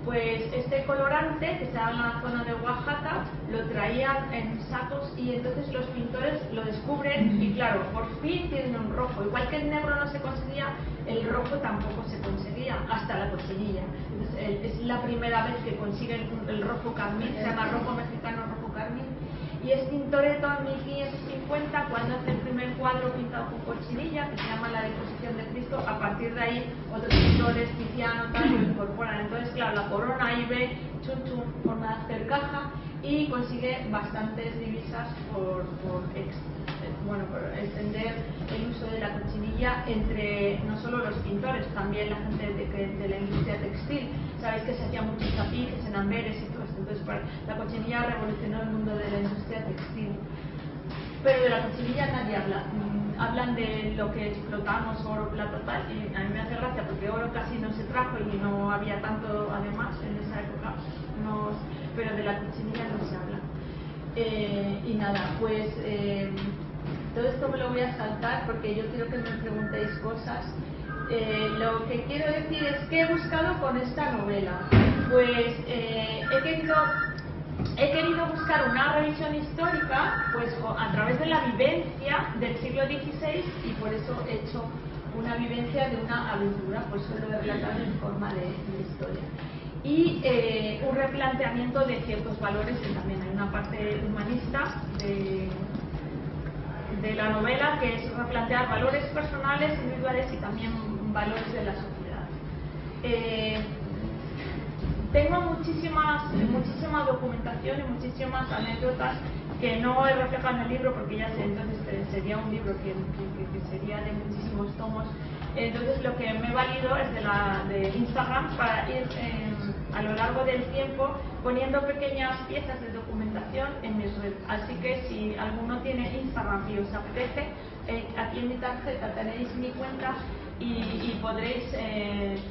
Pues este colorante, que se da en la zona de Oaxaca, lo traían en sacos y entonces los pintores lo descubren y claro, por fin tienen un rojo. Igual que el negro no se conseguía, el rojo tampoco se conseguía hasta la cochinilla. Entonces es la primera vez que consiguen el rojo carmín, se llama rojo mexicano, rojo carmín. Y es Tintoretto en 1550 cuando hace el primer cuadro pintado con cochinilla, que se llama La Deposición de Cristo. A partir de ahí otros pintores, Tiziano, tal, lo incorporan. Entonces claro, la corona ahí ve chun chun, forma de hacer caja y consigue bastantes divisas por extender el uso de la cochinilla entre no solo los pintores, también la gente de la industria textil. Sabéis que se hacían muchos tapices en Amberes y todo esto, entonces la cochinilla revolucionó el mundo de la industria textil. Pero de la cochinilla nadie habla. Hablan de lo que explotamos, oro, plata, tal, y a mí me hace gracia porque oro casi no se trajo y no había tanto además en esa época, pero de la cochinilla no se habla. Y nada, pues todo esto me lo voy a saltar porque yo quiero que me preguntéis cosas. Lo que quiero decir es que he buscado con esta novela, pues he querido buscar una revisión histórica pues a través de la vivencia del siglo XVI y por eso he hecho una vivencia de una aventura, pues lo he relatado en forma de historia. Y un replanteamiento de ciertos valores, que también hay una parte humanista de la novela, que es replantear valores personales, individuales y también valores de la sociedad. Tengo muchísima documentación y muchísimas anécdotas que no he reflejado en el libro porque ya sé, entonces sería un libro que sería de muchísimos tomos. Entonces lo que me he valido es de Instagram para ir a lo largo del tiempo poniendo pequeñas piezas de documentación en mis redes. Así que si alguno tiene Instagram y os apetece, aquí en mi tarjeta tenéis mi cuenta y podréis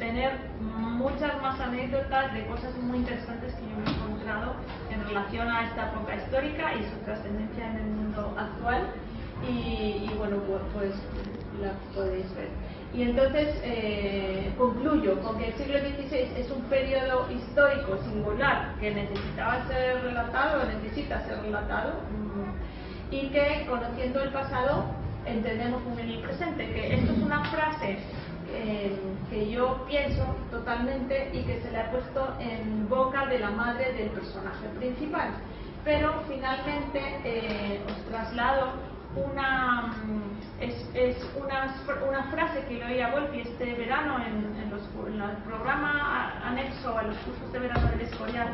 tener muchas más anécdotas de cosas muy interesantes que yo me he encontrado en relación a esta época histórica y su trascendencia en el mundo actual. Y bueno, pues la podéis ver. Y entonces concluyo con que el siglo XVI es un periodo histórico singular que necesita ser relatado y que conociendo el pasado entendemos muy bien el presente, que esto es una frase que yo pienso totalmente y que se le ha puesto en boca de la madre del personaje principal, pero finalmente os traslado una frase que le oí a Volpi este verano en el programa anexo a los cursos de verano del Escorial.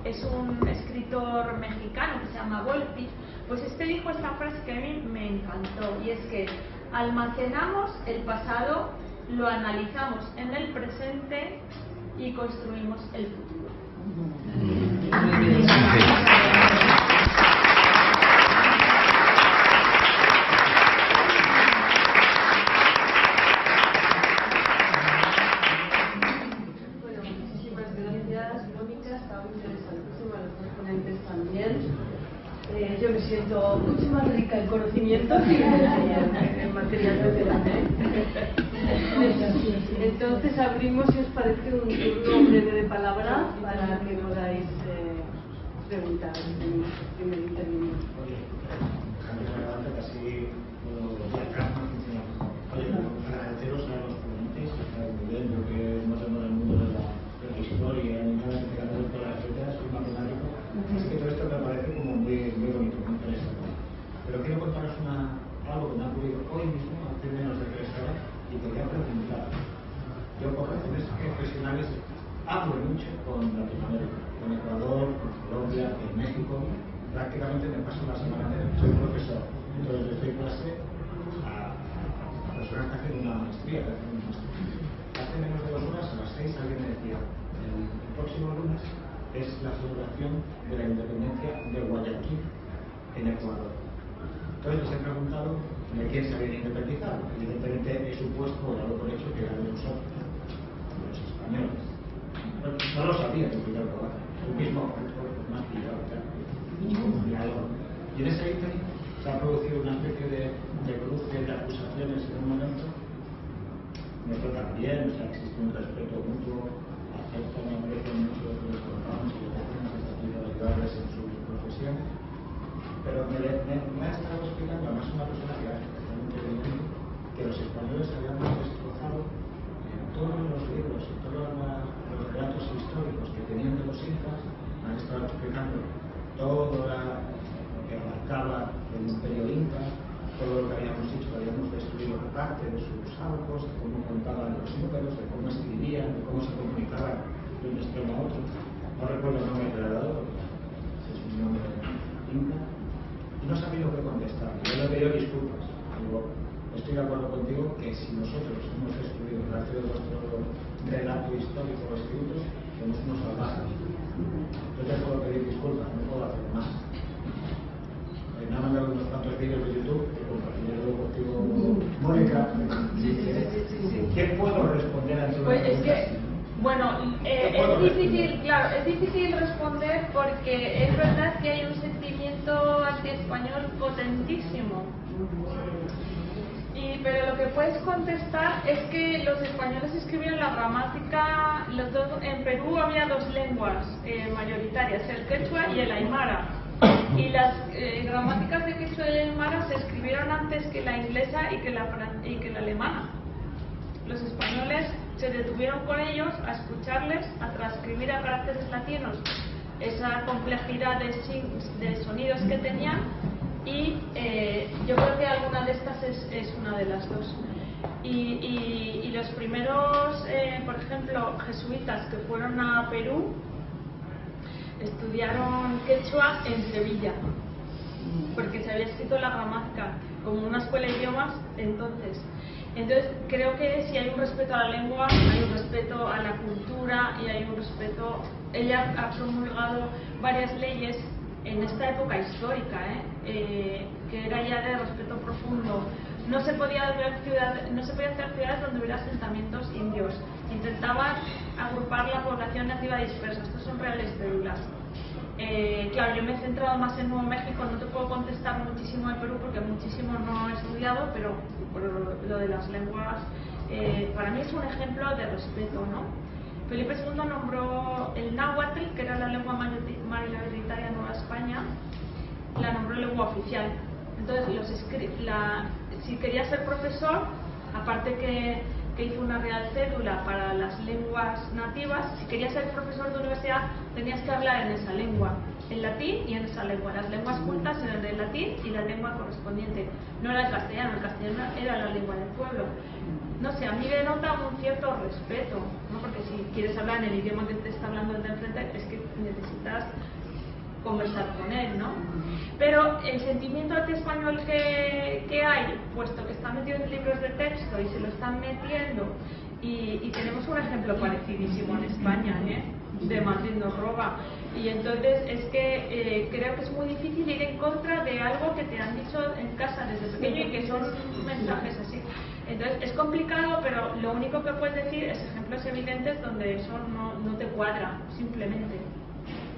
es un escritor mexicano que se llama Volpi, pues este dijo esta frase que a mí me encantó, y es que almacenamos el pasado, lo analizamos en el presente y construimos el futuro. Bueno, muchísimas gracias, Mónica, está muy interesantísima, los dos ponentes también. Yo me siento mucho más rica en conocimientos y en material de debate. Entonces abrimos, si os parece, un turno breve de palabra para que podáis preguntar en el primer interviniente. Casi agradeceros a los ponentes, está muy bien, yo que no tengo el mundo de la historia, ni nada que tenga que ver con la etcétera, soy matemático, así que todo esto me parece como muy bonito, muy interesante. Pero quiero contaros algo que me ha ocurrido hoy mismo, hace menos de 3 horas, y quería preguntar. Yo por razones profesionales hablo mucho con Latinoamérica, con Ecuador, con Colombia, en México, prácticamente me paso la semana entera. Soy profesor, entonces les doy clase a personas que hacen una maestría, que hacen un máster. Hace menos de 2 horas, a las 6, alguien me decía, el próximo lunes es la celebración de la independencia de Guayaquil en Ecuador. Entonces les he preguntado de quién se habían independizado. Evidentemente he supuesto, o dado por hecho, que eran de nosotros, los españoles. Pero no lo sabía, que fui al trabajo. Tú mismo me has pillado, y en ese ínterin se ha producido una especie de cruce de acusaciones en un momento. Nosotros también, o sea, existe un respeto mutuo, aceptan y aprecian mucho lo que les contamos y lo que hacemos hasta aquí para ayudarles en sus profesiones. Pero me ha estado explicando, además una persona que era especialmente brillante, que los españoles habíamos destrozado todos los libros y todos los relatos históricos que tenían de los incas. Han estado explicando todo lo que abarcaba el imperio inca, todo lo que habíamos hecho, que habíamos destruido parte de sus arcos, de cómo contaban los números, de cómo escribían, de cómo se comunicaban de un extremo a otro. No recuerdo el nombre del creador, es un nombre inca. Y no sabía lo que contestar. Yo le pido disculpas. Digo, estoy de acuerdo contigo que si nosotros hemos destruido parte de nuestro relato histórico escrito, somos unos salvajes. Yo te puedo pedir disculpas, no puedo hacer más. Me han mandado unos cuantos vídeos de YouTube que compartiré luego contigo, Mónica. ¿Qué puedo responder a tu Pues es que, bueno, es difícil, responder? claro, es difícil responder porque es verdad que hay un sentimiento anti-español potentísimo. Pero lo que puedes contestar es que los españoles escribieron la gramática, en Perú había 2 lenguas mayoritarias, el quechua y el aymara. Y las gramáticas de quechua y aymara se escribieron antes que la inglesa y que la alemana. Los españoles se detuvieron con ellos a escucharles, a transcribir a caracteres latinos esa complejidad de sonidos que tenían, y yo creo que alguna de estas es una de las dos. Y los primeros, por ejemplo, jesuitas que fueron a Perú estudiaron quechua en Sevilla, porque se había escrito la gramática como una escuela de idiomas entonces. Entonces creo que si hay un respeto a la lengua, hay un respeto a la cultura y hay un respeto. Ella ha promulgado varias leyes en esta época histórica, que era ya de respeto profundo. No se podía hacer ciudades donde hubiera asentamientos indios. Intentaban agrupar la población nativa dispersa. Estos son reales cédulas. Claro, yo me he centrado más en Nuevo México, no te puedo contestar muchísimo de Perú porque muchísimo no he estudiado, pero por lo de las lenguas, para mí es un ejemplo de respeto, ¿no? Felipe II nombró el náhuatl, que era la lengua mayoritaria de Nueva España, la nombró lengua oficial. Entonces, si quería ser profesor, aparte que hizo una real cédula para las lenguas nativas, si querías ser profesor de universidad tenías que hablar en esa lengua, en latín y en esa lengua. Las lenguas cultas eran el latín y la lengua correspondiente, no era el castellano era la lengua del pueblo. No sé, a mí me nota un cierto respeto, ¿no? Porque si quieres hablar en el idioma que te está hablando el de enfrente, es que necesitas conversar con él, ¿no? Pero el sentimiento anti-español que hay, puesto que está metido en libros de texto y se lo están metiendo, y tenemos un ejemplo parecidísimo en España, de Madrid nos roba, y entonces es que creo que es muy difícil ir en contra de algo que te han dicho en casa desde pequeño y que son mensajes así. Entonces es complicado, pero lo único que puedes decir es ejemplos evidentes donde eso no te cuadra, simplemente.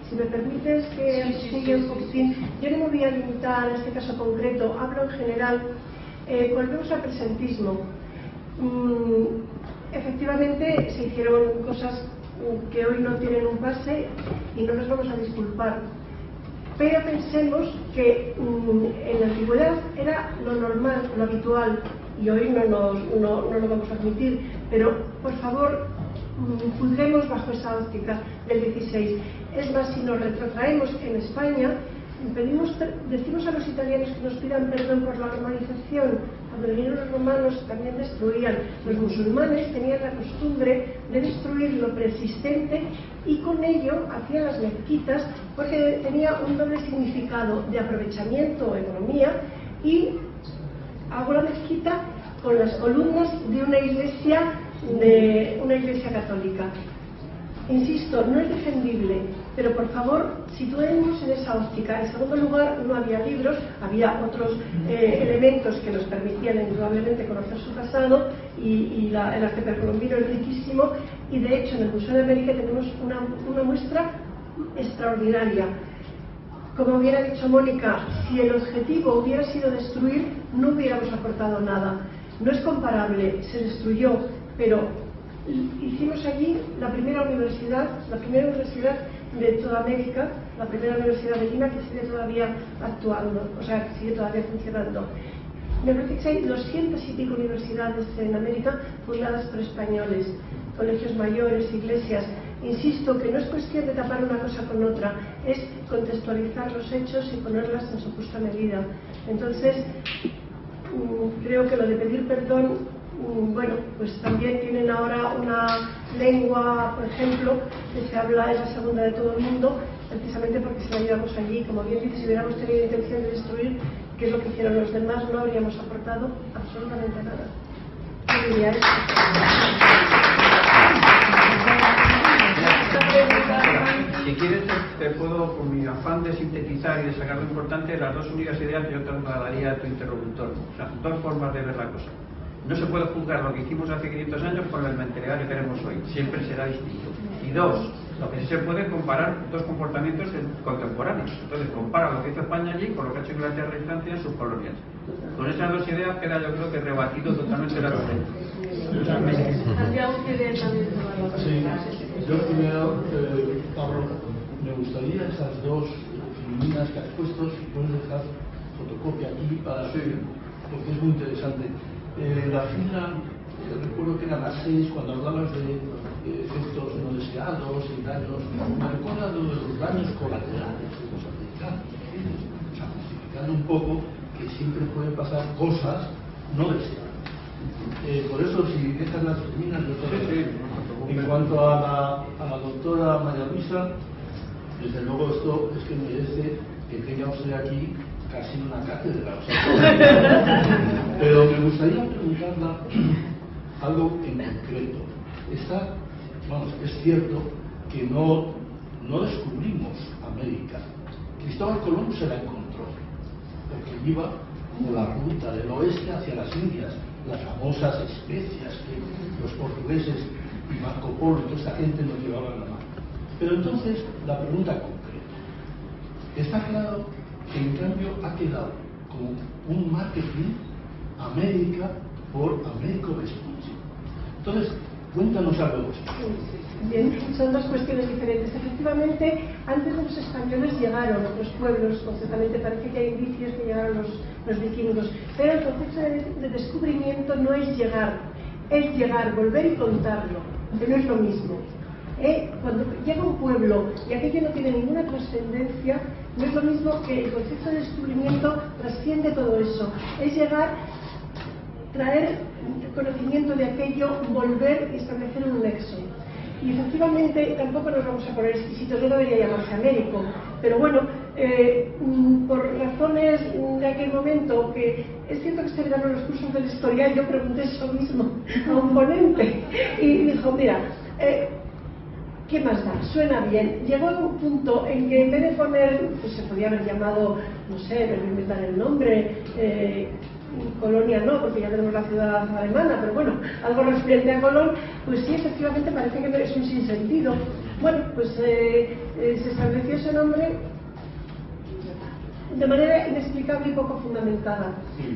Si me permites que siga un poquitín, yo no me voy a limitar en este caso concreto, hablo en general. Volvemos al presentismo. Efectivamente se hicieron cosas que hoy no tienen un pase y no nos vamos a disculpar, pero pensemos que en la antigüedad era lo normal, lo habitual, y hoy no lo vamos a admitir, pero por favor juzguemos bajo esa óptica del 16. Es más, si nos retrotraemos en España, decimos a los italianos que nos pidan perdón por la romanización. Cuando vinieron los romanos también destruían. Los musulmanes tenían la costumbre de destruir lo preexistente y con ello hacían las mezquitas, porque tenía un doble significado de aprovechamiento, economía, y hago la mezquita con las columnas de una iglesia católica. Insisto, no es defendible, pero por favor situemos en esa óptica. En segundo lugar, no había libros, había otros elementos que nos permitían indudablemente conocer su pasado, y el arte precolombino es riquísimo, y de hecho en el Museo de América tenemos una muestra extraordinaria. Como hubiera dicho Mónica, si el objetivo hubiera sido destruir, no hubiéramos aportado nada. No es comparable, se destruyó, pero hicimos allí la primera universidad de toda América, la primera universidad de Lima, que sigue todavía actuando, o sea, que sigue todavía funcionando. Me parece que hay 200 y pico universidades en América fundadas por españoles, colegios mayores, iglesias. Insisto que no es cuestión de tapar una cosa con otra, es contextualizar los hechos y ponerlas en su justa medida. Entonces, creo que lo de pedir perdón, bueno, pues también tienen ahora una lengua, por ejemplo, que se habla, es la segunda de todo el mundo, precisamente porque se la llevamos allí. Como bien dice, si hubiéramos tenido intención de destruir, ¿qué es lo que hicieron los demás? No habríamos aportado absolutamente nada. ¿Qué diría esto? Si quieres, te puedo, con mi afán de sintetizar y de sacar lo importante, las dos únicas ideas que yo trasladaría a tu interlocutor. O sea, dos formas de ver la cosa. No se puede juzgar lo que hicimos hace 500 años con la mentalidad que tenemos hoy. Siempre será distinto. Y dos, lo que sí se puede comparar dos comportamientos contemporáneos. Entonces, compara lo que hizo España allí con lo que ha hecho Inglaterra y Francia en sus colonias. Con esas dos ideas queda, yo creo, que rebatido totalmente la doctrina. Sí, yo primero, Pablo, me gustaría esas dos líneas que has puesto, si puedes dejar fotocopia aquí para porque es muy interesante. La fila, recuerdo que eran las 6 cuando hablabas de efectos no deseados y daños. Me recuerda lo de los daños colaterales de los americanos, justificando un poco que siempre pueden pasar cosas no deseadas. Por eso, si dejas las terminas, yo te En cuanto a la doctora María Luisa, desde luego esto es que merece que tenga usted aquí casi una cátedra, o sea, pero me gustaría preguntarla algo en concreto. Es cierto que no descubrimos América. Cristóbal Colón se la encontró, porque iba por la ruta del oeste hacia las Indias, las famosas especias que los portugueses y Marco Polo y toda esta gente nos llevaban a la mano. Pero entonces, la pregunta concreta. Está claro que en cambio ha quedado como un marketing América por Américo Vespucci. Entonces, cuéntanos algo de esto. Bien, son dos cuestiones diferentes. Efectivamente, antes de los españoles llegaron otros pueblos, concretamente parece que hay indicios que llegaron los vikingos, pero el concepto de descubrimiento no es llegar, volver y contarlo, que no es lo mismo. Cuando llega un pueblo y aquello no tiene ninguna trascendencia, no es lo mismo que el concepto de descubrimiento trasciende todo eso. Es llegar, traer conocimiento de aquello, volver y establecer un nexo. Y efectivamente tampoco nos vamos a poner exquisitos, no debería llamarse Américo, pero bueno, por razones de aquel momento, que es cierto que este verano en los cursos del historial yo pregunté eso mismo a un ponente y dijo, mira, ¿qué más da? Suena bien. Llegó a un punto en que en vez de poner, pues se podía haber llamado, no sé, me voy a inventar el nombre, Colonia no, porque ya tenemos la ciudad alemana, pero bueno, algo referente a Colón, pues sí, efectivamente parece que es un sinsentido. Bueno, pues se estableció ese nombre de manera inexplicable y poco fundamentada.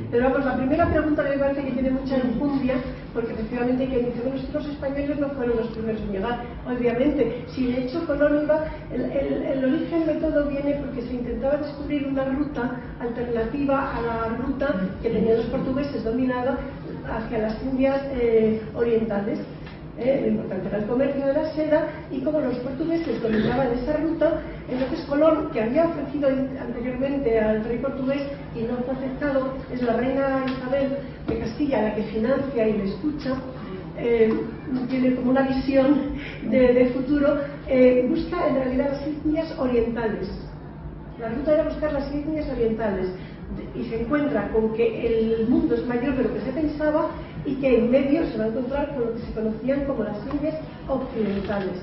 Pero vamos, la primera pregunta me parece que tiene mucha enjundia, porque efectivamente hay que decir que los españoles no fueron los primeros en llegar, obviamente. Si de hecho Colón iba, el origen de todo viene porque se intentaba descubrir una ruta alternativa a la ruta que tenían los portugueses dominada hacia las Indias orientales. Lo importante era el comercio de la seda, y como los portugueses dominaban esa ruta, entonces Colón, que había ofrecido anteriormente al rey portugués y no fue aceptado, es la reina Isabel de Castilla la que financia y le escucha, tiene como una visión de futuro, busca en realidad las Indias orientales. La ruta era buscar las Indias orientales, y se encuentra con que el mundo es mayor de lo que se pensaba y que en medio se va a encontrar con lo que se conocían como las Indias occidentales.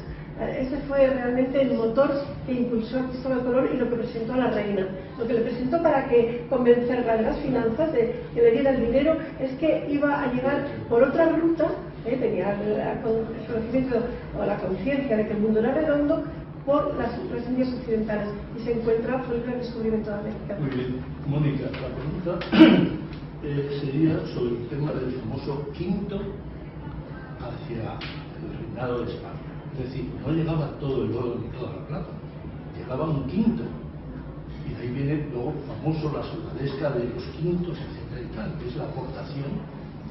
Ese fue realmente el motor que impulsó a Cristóbal Colón y lo que presentó a la reina. Lo que le presentó para que convencerla de las finanzas, de que le diera el dinero, es que iba a llegar por otra ruta, tenía el conocimiento o la conciencia de que el mundo era redondo, por las Indias occidentales, y se encuentra por el gran descubrimiento de América. Muy bien. Mónica, la pregunta sería sobre el tema del famoso quinto hacia el reinado de España. Es decir, no llegaba todo el oro ni toda la plata, llegaba un quinto. Y de ahí viene luego famoso la soldadesca de los quintos, etcétera y tal, que es la aportación,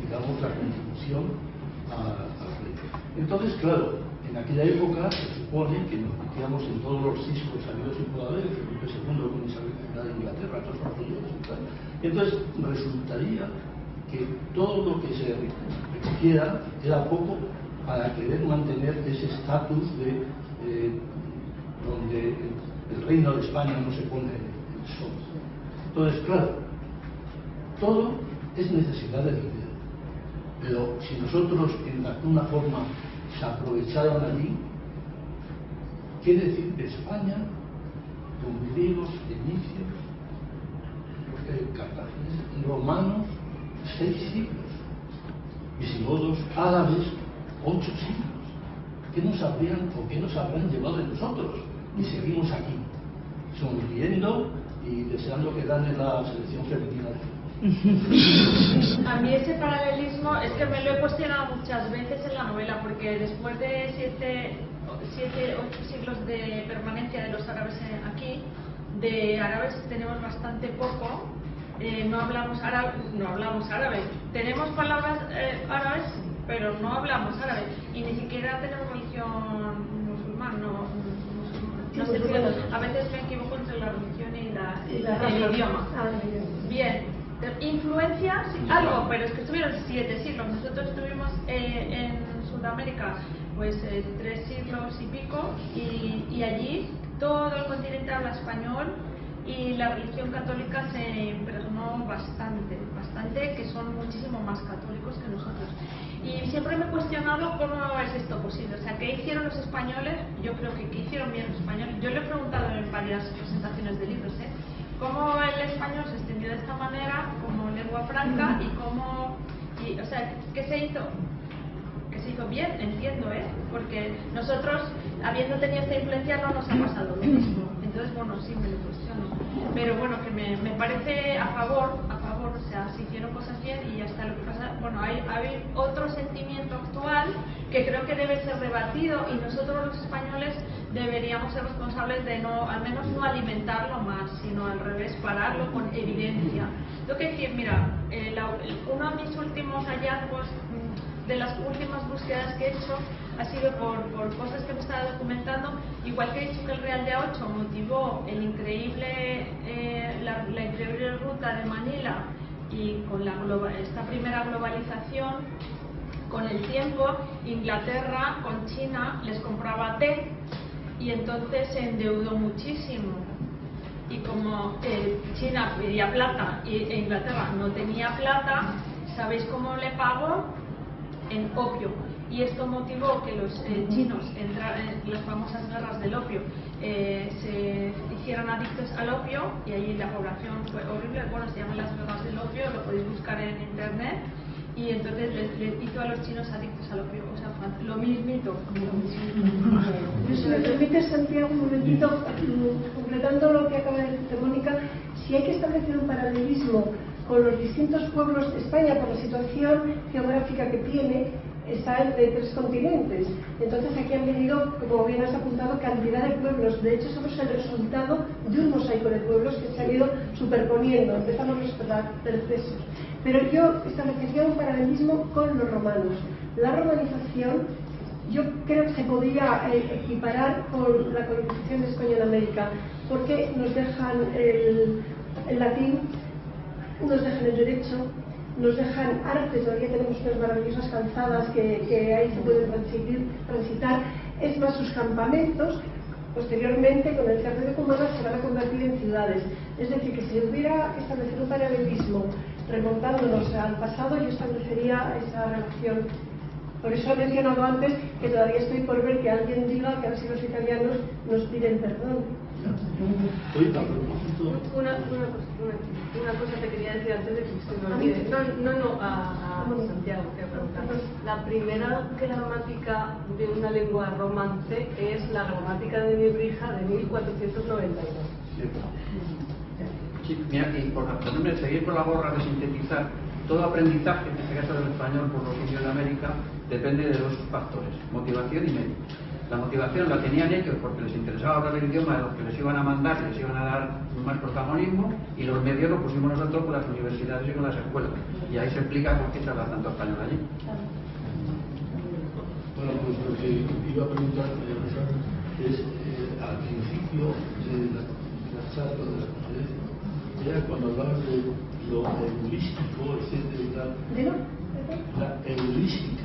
digamos, la contribución al rey. Entonces, claro, en aquella época se supone que nos metíamos en todos los ciscos habidos y por haber, Felipe II con Isabel I de Inglaterra, todos los rollos y tal. Entonces resultaría que todo lo que se requiera era poco para querer mantener ese estatus de donde el reino de España no se pone el sol. Entonces, claro, todo es necesidad de dinero, pero si nosotros en alguna forma se aprovecharon allí, quiere decir de España, con griegos, fenicios, cartagineses, romanos, 6 siglos, visigodos, árabes, 8 siglos. ¿Qué nos habrían o qué nos habrán llevado de nosotros? Y seguimos aquí, sonriendo y deseando que gane la selección femenina de fútbol. A mí ese paralelismo es que me lo he cuestionado muchas veces en la novela, porque después de 8 siglos de permanencia de los árabes aquí, de árabes tenemos bastante poco, no hablamos árabe, tenemos palabras árabes, pero no hablamos árabe, y ni siquiera tenemos religión musulmana, no sé si a veces me equivoco entre la religión y el idioma. Bien. Influencia, sí, algo, pero es que estuvieron 7 siglos. Nosotros estuvimos en Sudamérica pues 3 siglos y pico, y allí todo el continente habla español, y la religión católica se impregnó bastante, que son muchísimo más católicos que nosotros. Y siempre me he cuestionado cómo es esto posible, o sea, ¿qué hicieron los españoles? Yo creo que ¿qué hicieron bien los españoles? Yo le he preguntado en varias presentaciones de libros, cómo el español se extendió de esta manera como lengua franca, o sea, ¿qué se hizo? Que se hizo bien, entiendo, porque nosotros, habiendo tenido esta influencia, no nos ha pasado lo mismo. Entonces, bueno, sí me lo cuestiono, pero bueno, que me parece a favor, o sea, se hicieron cosas bien y ya está. Lo que pasa, bueno, hay otro sentimiento actual que creo que debe ser rebatido, y nosotros los españoles deberíamos ser responsables de al menos no alimentarlo más, sino al revés, pararlo con evidencia. Tengo que decir, mira, uno de mis últimos hallazgos, de las últimas búsquedas que he hecho, ha sido por cosas que me estaba documentando, igual que he dicho que el Real de A8 motivó la increíble ruta de Manila, y con esta primera globalización con el tiempo Inglaterra con China les compraba té y entonces se endeudó muchísimo. Y como China pedía plata e Inglaterra no tenía plata, ¿sabéis cómo le pagó? En opio. Y esto motivó que los chinos entraran en las famosas guerras del opio, se hicieran adictos al opio, y allí la población fue horrible. Bueno, se llaman las guerras del opio, lo podéis buscar en internet. Y entonces les hizo a los chinos adictos al opio, o sea, lo mismito. Si me permite, Santiago, un momentito, completando lo que acaba de decir Mónica, si hay que establecer un paralelismo con los distintos pueblos de España por la situación geográfica que tiene, está entre 3 continentes. Entonces aquí han venido, como bien has apuntado, cantidad de pueblos. De hecho, somos el resultado de un mosaico de pueblos que se han ido superponiendo. Empezamos los percesos. Pero yo establecería un paralelismo con los romanos. La romanización, yo creo que se podría equiparar con la colonización de España en América, porque nos dejan el latín, nos dejan el derecho, nos dejan arte. Todavía tenemos unas maravillosas calzadas que ahí se pueden transitar. Es más, sus campamentos posteriormente con el cierre de Cumaná se van a convertir en ciudades. Es decir, que si hubiera que establecer un paralelismo remontándonos al pasado, yo establecería esa relación. Por eso he mencionado antes que todavía estoy por ver que alguien diga que ahora si los italianos nos piden perdón. Una cosa te quería decir antes de que se me olvide. No, a Santiago, que preguntar. La primera gramática de una lengua romance es la gramática de Nebrija de 1492. Sí, mira, y por seguir con la borra de sintetizar, todo aprendizaje, en este caso del español por los indios de América, depende de 2 factores: motivación y medio. La motivación la tenían ellos porque les interesaba hablar el idioma de los que les iban a mandar, les iban a dar más protagonismo, y los medios los pusimos nosotros con las universidades y con las escuelas. Y ahí se explica por qué se habla tanto español allí. Bueno, pues lo que iba a preguntar es, al principio de la charla de la conferencia, era cuando hablabas de lo heurístico, etcétera y tal. ¿De no? La heurística.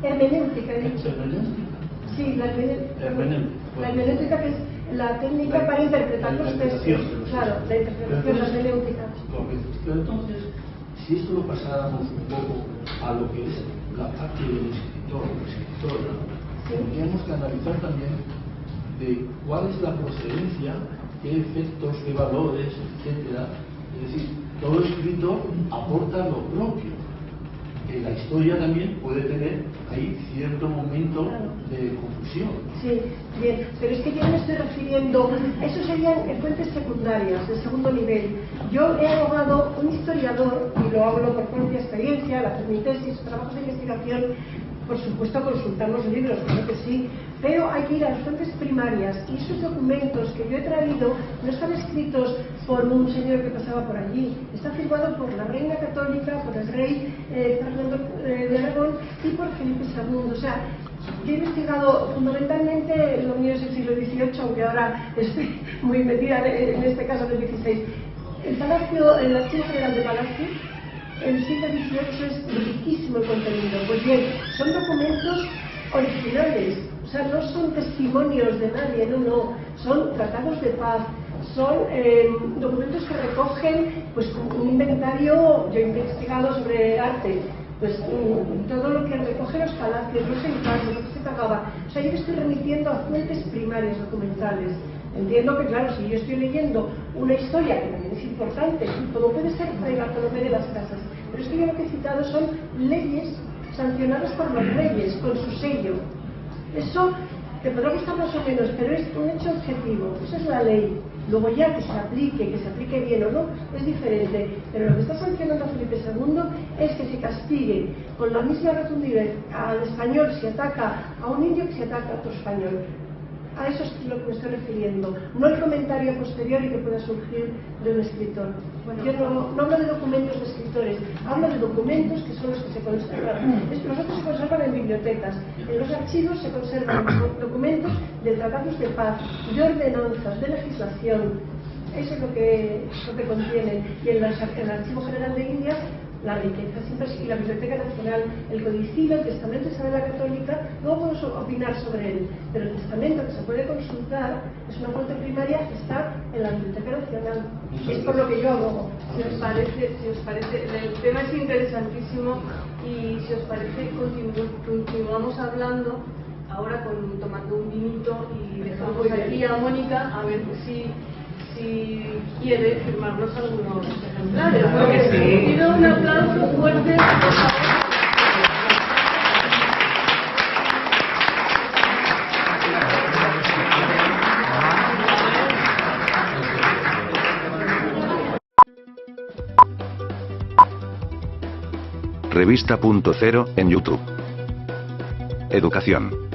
Hermenéutica, he dicho. Hermenéutica. Sí, la hermenéutica. La hermenéutica, que es la técnica para interpretar los textos. Claro, la interpretación, la hermenéutica. Pero entonces, si esto lo pasáramos un poco a lo que es la parte del escritor o escritora, tendríamos que analizar también de cuál es la procedencia, qué efectos, qué valores, etcétera. Es decir, todo escritor aporta lo propio. La historia también puede tener ahí cierto momento de confusión. Sí, bien, pero es que yo me estoy refiriendo, eso serían fuentes secundarias, de segundo nivel. Yo he abogado un historiador, y lo hablo por propia experiencia, la mi tesis, trabajos de investigación. Por supuesto, consultamos libros, claro que sí, pero hay que ir a las fuentes primarias, y esos documentos que yo he traído no están escritos por un señor que pasaba por allí, está firmado por la reina católica, por el rey Fernando de Aragón y por Felipe II. O sea, yo he investigado fundamentalmente lo mío es el siglo XVIII, aunque ahora estoy muy metida en este caso del XVI. El Archivo General de Palacio, el siglo XVIII, es riquísimo el contenido. Pues bien, son documentos originales, o sea, no son testimonios de nadie, no, son tratados de paz, son documentos que recogen pues un inventario. Yo he investigado sobre arte, pues todo lo que recoge los palacios, los encargos, lo que se pagaba. O sea, yo me estoy remitiendo a fuentes primarias documentales. Entiendo que, claro, si yo estoy leyendo una historia que también es importante, como puede ser Fray Bartolomé de las Casas, pero es que yo lo que he citado son leyes sancionadas por los reyes, con su sello. Eso te podrá gustar más o menos, pero es un hecho objetivo, esa es la ley. Luego ya que se aplique bien o no, es diferente. Pero lo que está sancionando a Felipe II es que se castigue con la misma rotundidad al español si ataca a un indio que si ataca a otro español. A eso es lo que me estoy refiriendo, no el comentario posterior y que pueda surgir de un escritor. Bueno, yo no hablo de documentos de escritores, hablo de documentos que son los que se conservan. Los otros se conservan en bibliotecas, en los archivos se conservan documentos de tratados de paz, de ordenanzas, de legislación. Eso es lo que contienen. Y en el Archivo General de Indias la riqueza es impresionante. Y la Biblioteca Nacional, el codicilo, el testamento de Isabel la Católica, no podemos opinar sobre él, pero el testamento que se puede consultar es una fuente primaria que está en la Biblioteca Nacional. Es por lo que yo abogo. Si os parece, el tema es interesantísimo y si os parece continuamos hablando ahora tomando un vinito y dejamos aquí a Mónica a ver si quiere firmarnos algunos ejemplares. Porque sí, pido un aplauso fuerte, por favor. Revista.0 en YouTube. Educación.